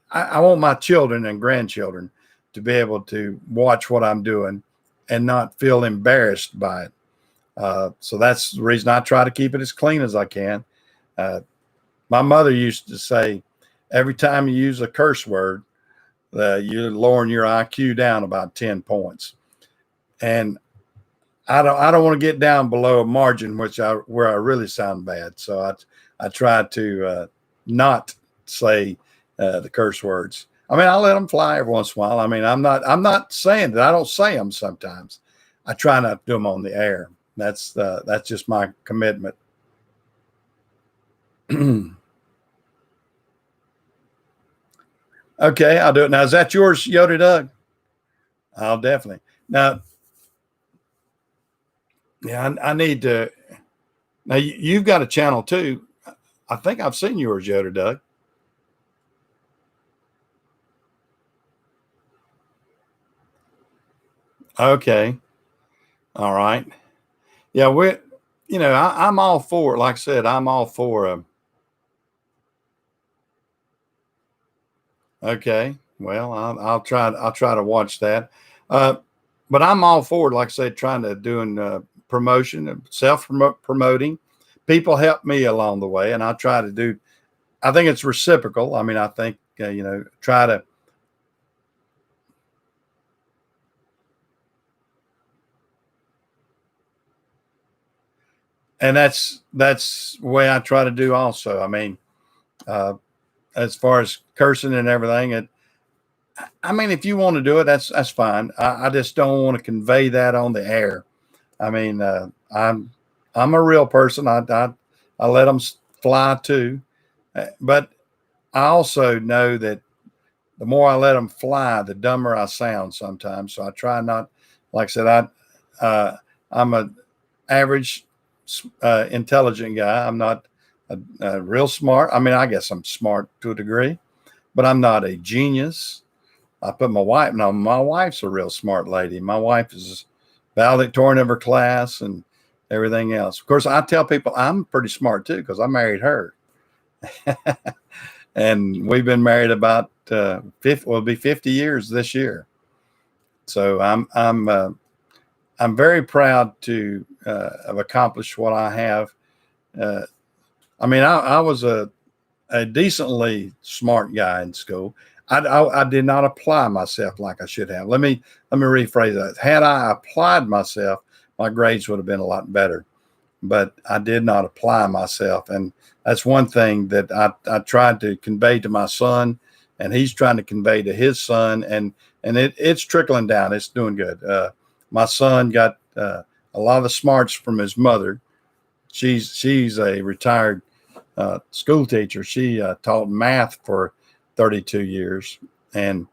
I want my children and grandchildren to be able to watch what I'm doing and not feel embarrassed by it. So that's the reason I try to keep it as clean as I can. My mother used to say, every time you use a curse word, you're lowering your IQ down about 10 points. And I don't want to get down below a margin where I really sound bad. So I try to not say the curse words. I mean, I let them fly every once in a while. I mean, I'm not saying that I don't say them sometimes. I try not to do them on the air. That's just my commitment. Okay, I'll do it now. Is that yours, Yoda Doug? I'll definitely. Now, yeah, I need to. Now, you've got a channel too. I think I've seen yours, Yoda Doug. Okay. All right. Yeah, I'm all for, like I said, I'm all for, okay. Well, I'll try to watch that. Uh, but I'm all for, like I said, trying to doing promotion and self promoting. People help me along the way, and I try to do. I think it's reciprocal. I mean, I think try to, and that's the way I try to do. Also, I mean, uh, as far as cursing and everything, I mean, if you want to do it, that's fine. I just don't want to convey that on the air. I mean, I'm a real person. I let them fly too, but I also know that the more I let them fly, the dumber I sound sometimes. So I try not, like I said, I'm a average intelligent guy. I'm not a real smart. I mean, I guess I'm smart to a degree, but I'm not a genius. I put my wife. No, my wife's a real smart lady. My wife is valedictorian of her class and everything else. Of course, I tell people I'm pretty smart too because I married her, and we've been married about 50. Will be 50 years this year. So I'm very proud to have accomplished what I have. Uh, I mean, I was a decently smart guy in school. I did not apply myself like I should have. Let me rephrase that. Had I applied myself, my grades would have been a lot better. But I did not apply myself, and that's one thing that I tried to convey to my son, and he's trying to convey to his son, and it's trickling down. It's doing good. My son got a lot of the smarts from his mother. She's a retired school teacher. She taught math for 32 years, and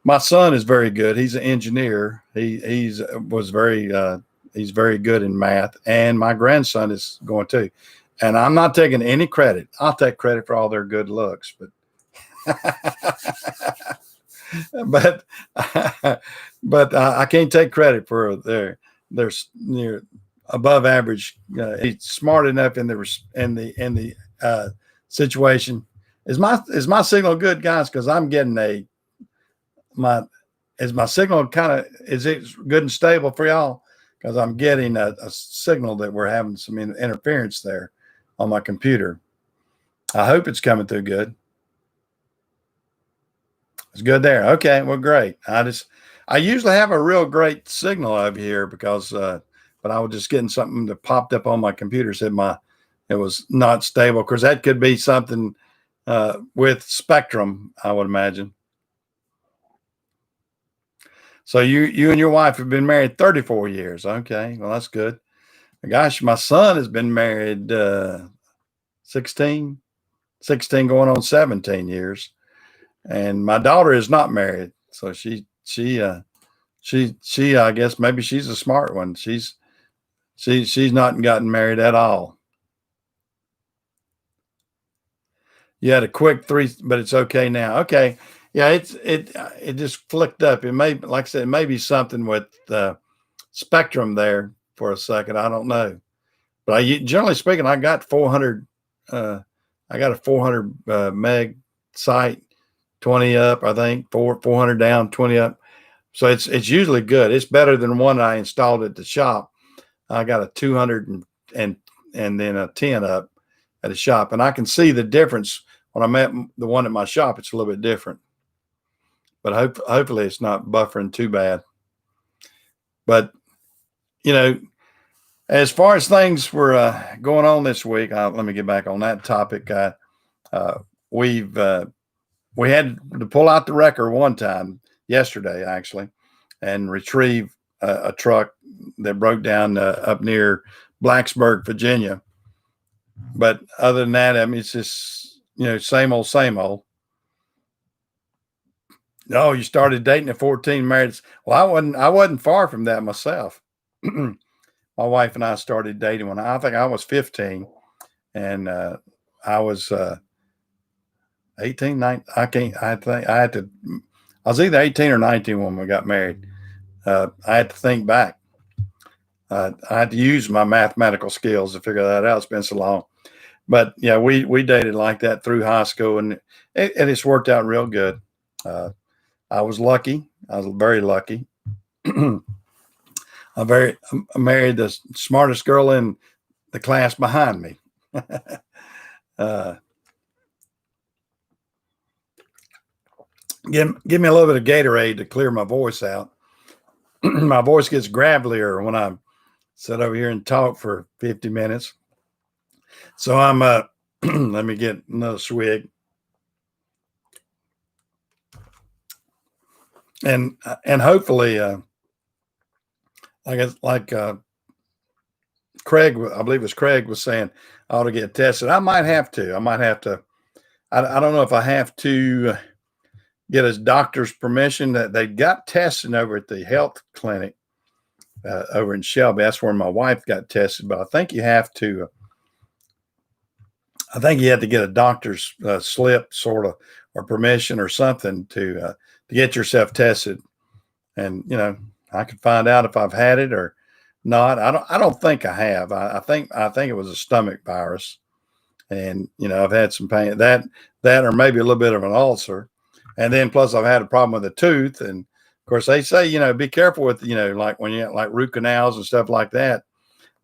my son is very good. He's an engineer. He's very good in math, and my grandson is going too. And I'm not taking any credit. I'll take credit for all their good looks, but but I can't take credit for their near above average. He's smart enough in the situation. Is my signal good, guys? Because I'm getting my is my signal kind of is it good and stable for y'all? Because I'm getting a signal that we're having some interference there on my computer. I hope it's coming through good. It's good there. Okay, well, great. I usually have a real great signal over here because, but I was just getting something that popped up on my computer said it was not stable. Because that could be something with Spectrum, I would imagine. So you and your wife have been married 34 years. Okay, well that's good. Gosh, my son has been married 16, 16 going on 17 years, and my daughter is not married. So she I guess maybe she's a smart one. She's not gotten married at all. You had a quick three, but it's okay now. Okay, yeah, it just flicked up. It may, like I said, it may be something with Spectrum there for a second. I don't know, but generally speaking, I got 400. I got a 400 meg site, 20 up. I think 400 down, 20 up. So it's usually good. It's better than one I installed at the shop. I got a 200 and then a 10 up at the shop, and I can see the difference when I'm at the one at my shop. It's a little bit different, but hopefully it's not buffering too bad. But you know, as far as things were going on this week, let me get back on that topic. Uh, we've we had to pull out the wrecker one time yesterday, actually, and retrieve a truck that broke down up near Blacksburg, Virginia. But other than that, I mean, it's just same old, same old. No, you started dating at 14, married. Well, I wasn't far from that myself. My wife and I started dating when I think I was 15, and I was 18, 19. I think I had to. I was either 18 or 19 when we got married. I had to think back. I had to use my mathematical skills to figure that out. It's been so long. But yeah, we dated like that through high school, and it's worked out real good. Uh, I was lucky. I was very lucky. I married the smartest girl in the class behind me. uh, give me a little bit of Gatorade to clear my voice out. My voice gets gravelier when I sit over here and talk for 50 minutes. So I'm let me get another swig. And hopefully like Craig, I believe it was Craig was saying I ought to get tested. I might have to. I don't know if I have to get his doctor's permission. That they got testing over at the health clinic over in Shelby. That's where my wife got tested. But I think you have to. I think you have to get a doctor's slip, sort of, or permission or something to get yourself tested. And I could find out if I've had it or not. I don't think I have. I think it was a stomach virus, and I've had some pain that or maybe a little bit of an ulcer, and then plus I've had a problem with a tooth. And of course they say be careful with like when you have like root canals and stuff like that.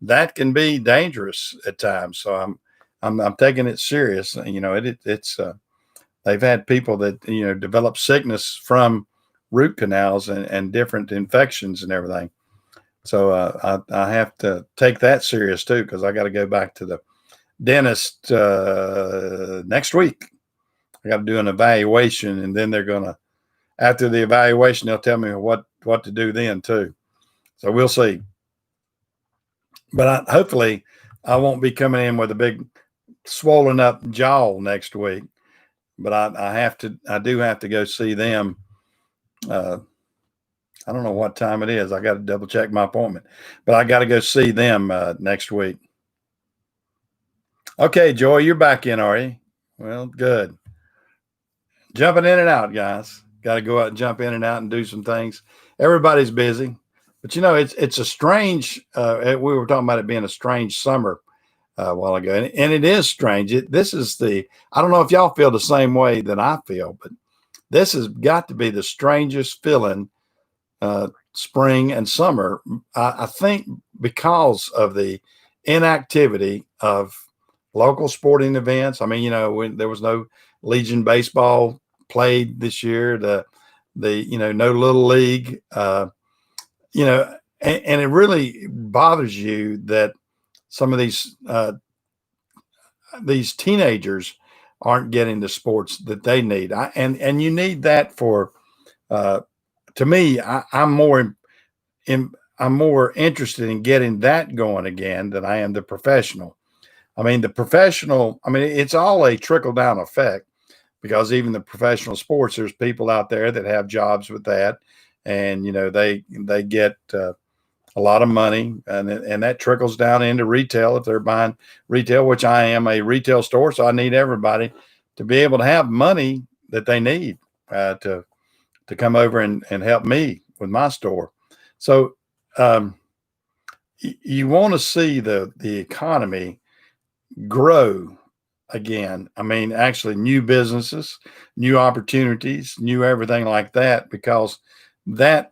That can be dangerous at times. So I'm taking it serious. It's they've had people that develop sickness from root canals and different infections and everything. So I have to take that serious too, because I got to go back to the dentist next week. I got to do an evaluation, and then after the evaluation, they'll tell me what to do then too. So we'll see. But hopefully I won't be coming in with a big swollen up jaw next week. But I do have to go see them. I don't know what time it is. I got to double check my appointment, but I got to go see them next week. Okay, Joy, you're back in, are you? Well, good. Jumping in and out, guys. Got to go out and jump in and out and do some things. Everybody's busy, but it's a strange. We were talking about it being a strange summer a while ago, and it is strange. I don't know if y'all feel the same way that I feel, but this has got to be the strangest feeling spring and summer. I think because of the inactivity of local sporting events. I mean, when there was no Legion baseball played this year, the no little league, and it really bothers you that some of these teenagers aren't getting the sports that they need. And you need that for, to me, I'm more interested in getting that going again than I am the professional. I mean, it's all a trickle down effect, because even the professional sports, there's people out there that have jobs with that, and they get a lot of money, and that trickles down into retail if they're buying retail, which I am a retail store, so I need everybody to be able to have money that they need to come over and help me with my store. So you want to see the economy grow again. I mean, actually, new businesses, new opportunities, new everything like that, because that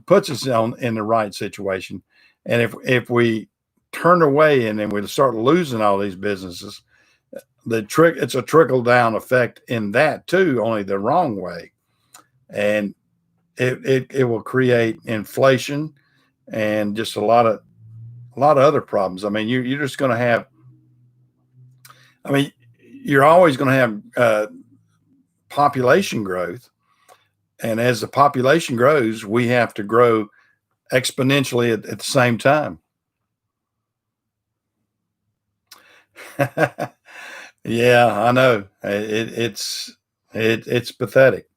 puts us in the right situation. And if we turn away and then we start losing all these businesses, it's a trickle down effect in that too, only the wrong way. And it will create inflation, and just a lot of other problems. I mean, you're just going to have. I mean, you're always going to have population growth, and as the population grows, we have to grow exponentially at the same time. Yeah, I know. It's pathetic.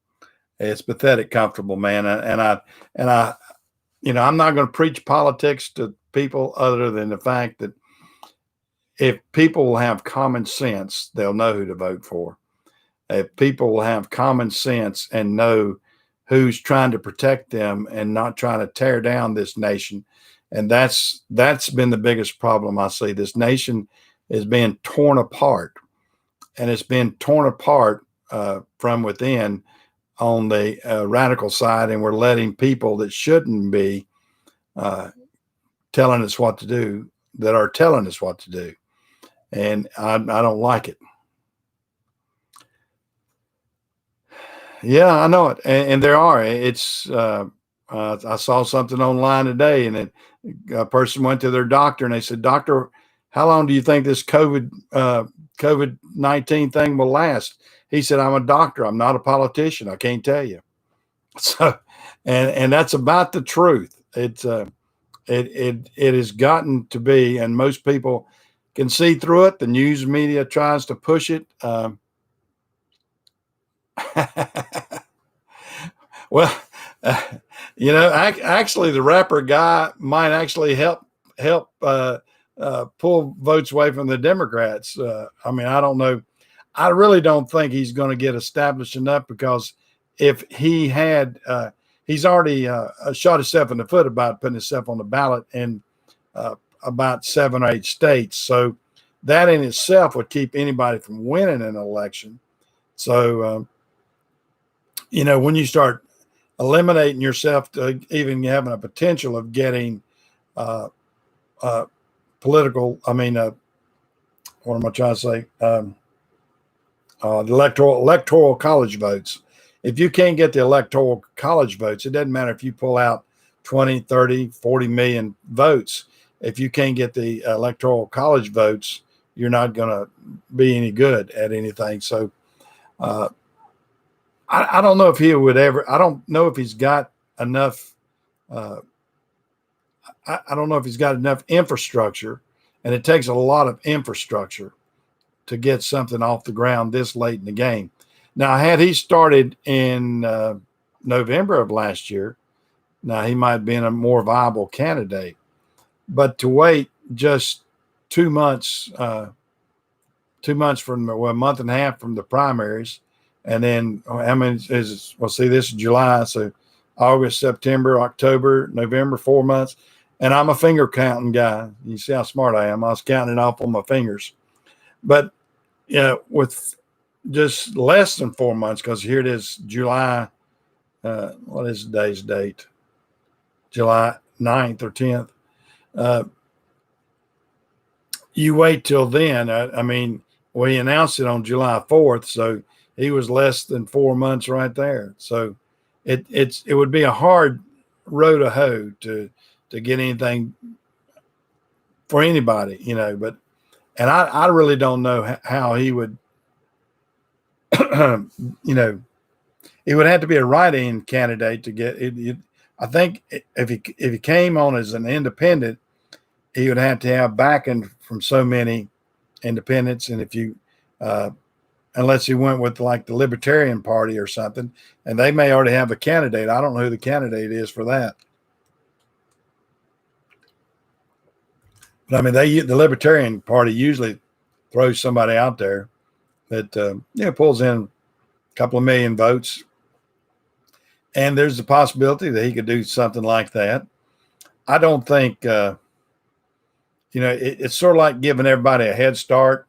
It's pathetic, comfortable, man. And I, I'm not going to preach politics to people other than the fact that if people will have common sense, they'll know who to vote for. If people will have common sense and know who's trying to protect them and not trying to tear down this nation, and that's been the biggest problem I see. This nation is being torn apart, and it's been torn apart from within on the radical side, and we're letting people that shouldn't be uh, telling us what to do that are telling us what to do, and I don't like it. Yeah, I know it, and there are. I saw something online today, and a person went to their doctor, and they said, "Doctor, how long do you think this COVID-19 thing will last?" He said, "I'm a doctor. I'm not a politician. I can't tell you." So, and that's about the truth. It has gotten to be, and most people can see through it. The news media tries to push it. Well, uh, actually, the rapper guy might actually help pull votes away from the Democrats. I mean, I don't know. I really don't think he's going to get established enough because if he had, he's already shot himself in the foot about putting himself on the ballot in about 7 or 8 states. So that in itself would keep anybody from winning an election. So, when you start eliminating yourself to even having a potential of getting uh, uh, political. I mean, what am I trying to say? The electoral college votes. If you can't get the electoral college votes, it doesn't matter if you pull out 20, 30, 40 million votes. If you can't get the electoral college votes, you're not going to be any good at anything. So, uh, I don't know if he would ever. I don't know if he's got enough. Uh, I don't know if he's got enough infrastructure, and it takes a lot of infrastructure to get something off the ground this late in the game. Now, had he started in November of last year, now he might have been a more viable candidate. But to wait just 2 months, 2 months from, well, a month and a half from the primaries, and then I mean, well, see, this is July, so August, September, October, November, 4 months. And I'm a finger counting guy. You see how smart I am. I was counting it off on my fingers. But with just less than 4 months, because here it is, July. What is today's date? July 9th or 10th. You wait till then. I mean, we announced it on July 4th, so he was less than 4 months right there. So it would be a hard row to hoe to get anything for anybody, but and I really don't know how he would, he would have to be a write-in candidate to get it. I think if he came on as an independent, he would have to have backing from so many independents, and if you unless he went with like the Libertarian Party or something, and they may already have a candidate. I don't know who the candidate is for that. But I mean, the Libertarian Party usually throws somebody out there that pulls in a couple of million votes, and there's a possibility that he could do something like that. I don't think it's sort of like giving everybody a head start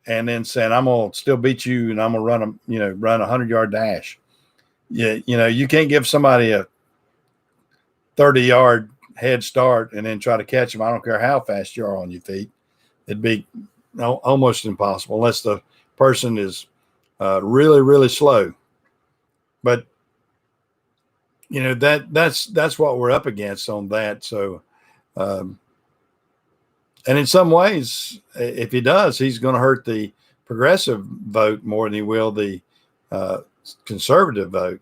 and then saying I'm gonna still beat you and I'm gonna run a 100-yard dash. Yeah, you can't give somebody a 30-yard head start and then try to catch them. I don't care how fast you are on your feet. It'd be almost impossible unless the person is really, really slow. But that's what we're up against on that. So, um, and in some ways, if he does, he's going to hurt the progressive vote more than he will the uh, conservative vote.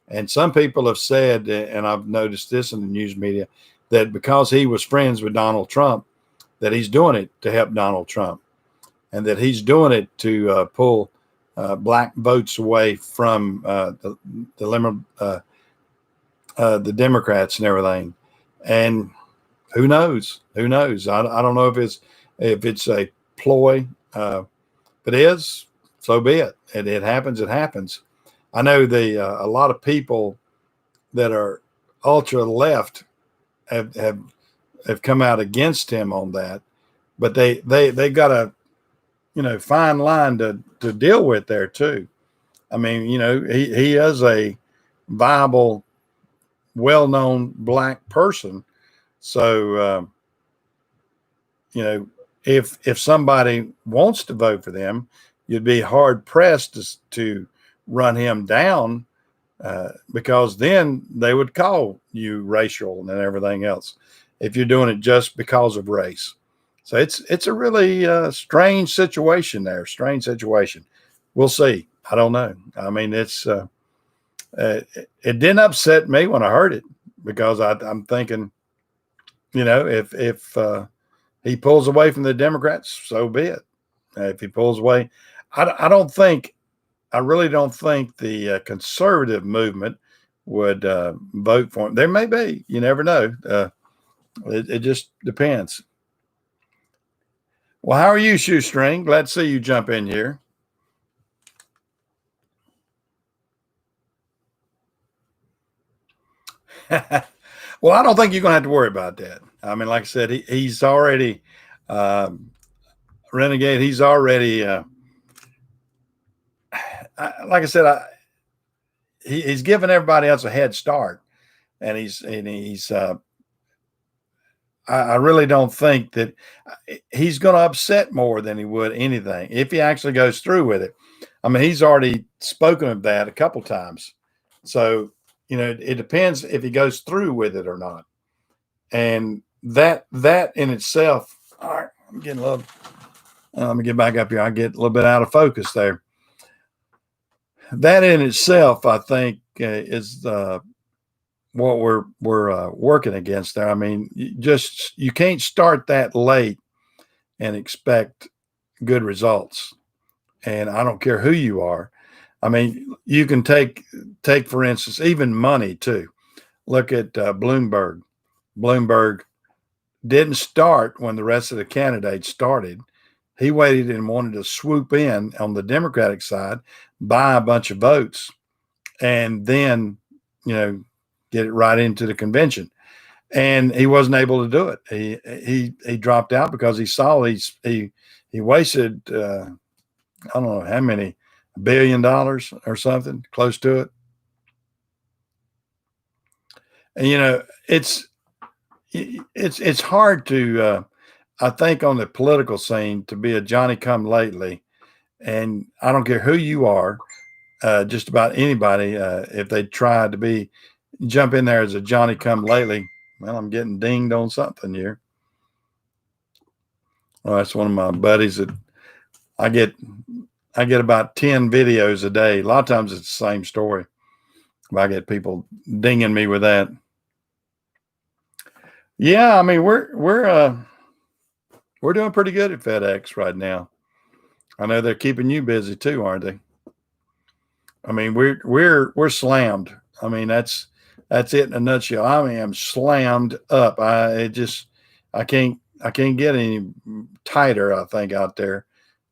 And some people have said, and I've noticed this in the news media, that because he was friends with Donald Trump, that he's doing it to help Donald Trump, and that he's doing it to pull black votes away from the Democrats and everything. And who knows? Who knows? I don't know if it's a ploy. If it is, so be it. It happens. It happens. I know a lot of people that are ultra left have come out against him on that, but they got a fine line to deal with there too. I mean, he is a viable, well-known black person. So if somebody wants to vote for them, you'd be hard pressed to run him down, because then they would call you racial and everything else if you're doing it just because of race. So it's a really strange situation there. Strange situation. We'll see. I don't know. I mean, it didn't upset me when I heard it, because I'm thinking, if he pulls away from the Democrats, so be it. If he pulls away, I really don't think the conservative movement would vote for him. There may be. You never know. It just depends. Well, how are you, Shoestring? Glad to see you jump in here. Well, I don't think you're going to have to worry about that. I mean, like I said, he's already renegade. He's already, like I said, he's giving everybody else a head start, and he's. I really don't think that he's going to upset more than he would anything if he actually goes through with it. I mean, he's already spoken of that a couple times. So, it depends if he goes through with it or not. And that in itself, all right, I'm getting a little, let me get back up here. I get a little bit out of focus there. That in itself, I think, is what we're working against there. I mean, you can't start that late and expect good results. And I don't care who you are. I mean, you can take for instance, even money too. Look at Bloomberg. Bloomberg didn't start when the rest of the candidates started. He waited and wanted to swoop in on the Democratic side, buy a bunch of votes, and then, get it right into the convention. And he wasn't able to do it. He dropped out because he saw he wasted I don't know how many $1 billion or something close to it. And it's hard to I think on the political scene to be a Johnny come lately, and I don't care who you are, just about anybody, if they try to jump in there as a Johnny come lately. Well, I'm getting dinged on something here. Well, that's one of my buddies that I get about 10 videos a day. A lot of times it's the same story. I get people dinging me with that. Yeah, I mean we're doing pretty good at FedEx right now. I know they're keeping you busy too, aren't they? I mean we're slammed. I mean that's it in a nutshell. I am slammed up. I can't get any tighter. I think out there,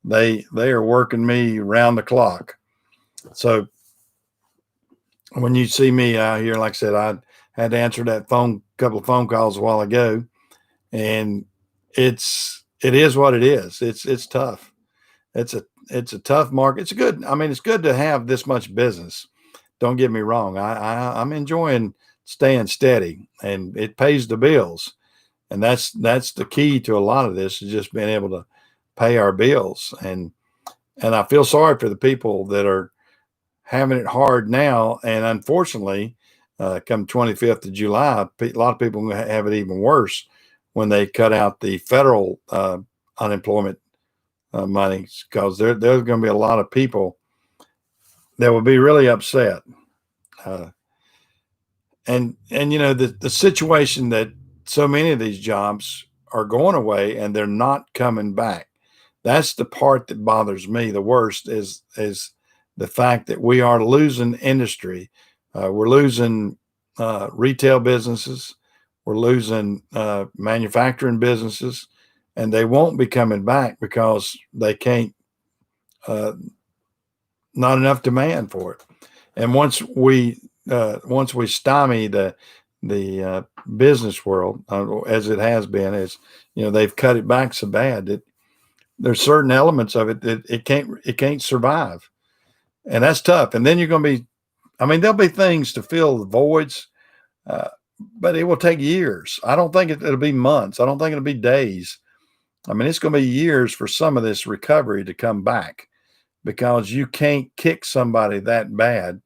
they are working me around the clock. So when you see me out here, like I said, I had to answer that couple of phone calls a while ago, and it is what it is. It's tough. It's a tough market. It's good. I mean, it's good to have this much business. Don't get me wrong. I'm enjoying staying steady, and it pays the bills. And that's the key to a lot of this, is just being able to pay our bills. And I feel sorry for the people that are having it hard now. And unfortunately, come 25th of July, a lot of people are going to have it even worse when they cut out the federal unemployment money, because there's going to be a lot of people that will be really upset. And the situation that so many of these jobs are going away and they're not coming back. That's the part that bothers me the worst, is the fact that we are losing industry. We're losing retail businesses. We're losing manufacturing businesses, and they won't be coming back because they can't, not enough demand for it. And once we stymie the business world, as it has been, is they've cut it back so bad that there's certain elements of it that it can't survive, and that's tough. And then you're going to be, there'll be things to fill the voids, but it will take years. I don't think it'll be months. I don't think it'll be days. It's going to be years for some of this recovery to come back, because you can't kick somebody that bad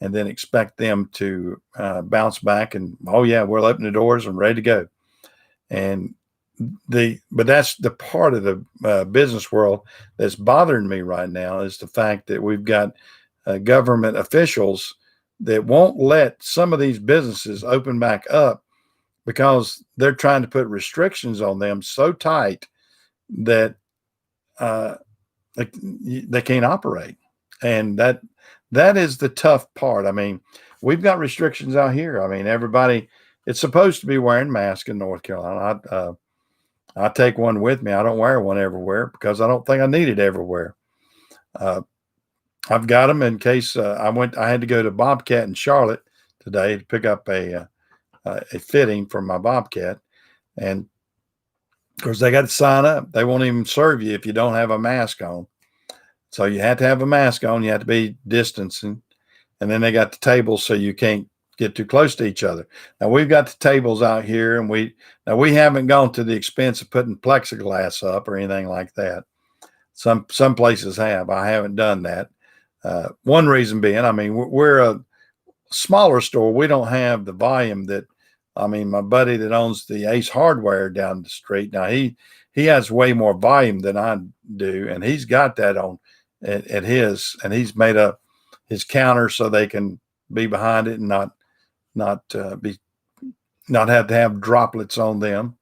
and then expect them to bounce back and, oh yeah, we'll open the doors and ready to go. But that's the part of the business world that's bothering me right now, is the fact that we've got government officials that won't let some of these businesses open back up because they're trying to put restrictions on them so tight that they can't operate. And that is the tough part. We've got restrictions out here. Everybody, it's supposed to be wearing masks in North Carolina. I take one with me. I don't wear one everywhere because I don't think I need it everywhere. I've got them in case I had to go to Bobcat in Charlotte today to pick up a fitting for my Bobcat. And of course, they got to sign up. They won't even serve you if you don't have a mask on. So you have to have a mask on. You have to be distancing. And then they got the tables so you can't get too close to each other. Now we've got the tables out here, and we haven't gone to the expense of putting plexiglass up or anything like that. Some places have. I haven't done that. One reason being, we're a smaller store. We don't have the volume that, my buddy that owns the Ace Hardware down the street, now he has way more volume than I do, and he's got that on at his, and he's made up his counter so they can be behind it and not have to have droplets on them,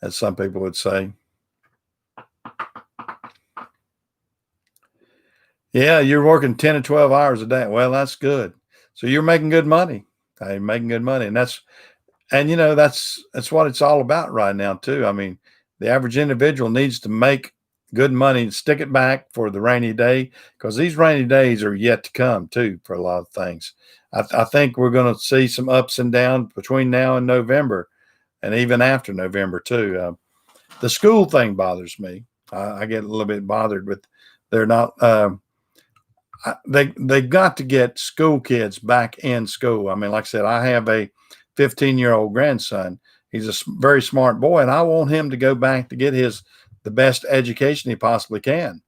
as some people would say. Yeah, you're working 10 to 12 hours a day. Well, that's good. So you're making good money. I'm making good money. And that's what it's all about right now too. The average individual needs to make good money and stick it back for the rainy day, because these rainy days are yet to come too for a lot of things. I think we're going to see some ups and downs between now and November, and even after November too. The school thing bothers me. I get a little bit bothered with they're not. They got to get school kids back in school. Like I said, I have a 15-year-old grandson. He's a very smart boy, and I want him to go back to get the best education he possibly can.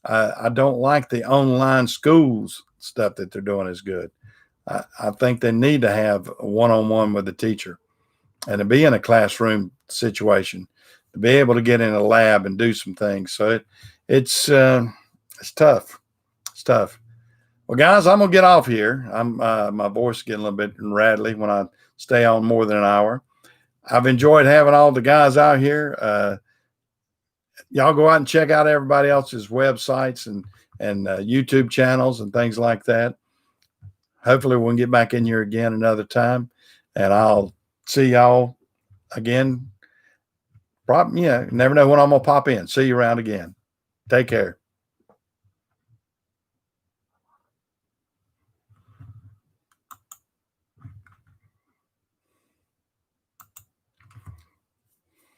I don't like the online schools stuff that they're doing is good. I think they need to have a one-on-one with the teacher, and to be in a classroom situation, to be able to get in a lab and do some things. So it's tough. It's tough. Well, guys, I'm gonna get off here. My voice is getting a little bit rattly when I stay on more than an hour. I've enjoyed having all the guys out here. Y'all go out and check out everybody else's websites and YouTube channels and things like that. Hopefully we'll get back in here again another time, and I'll see y'all again. Never know when I'm gonna pop in. See you around again. Take care.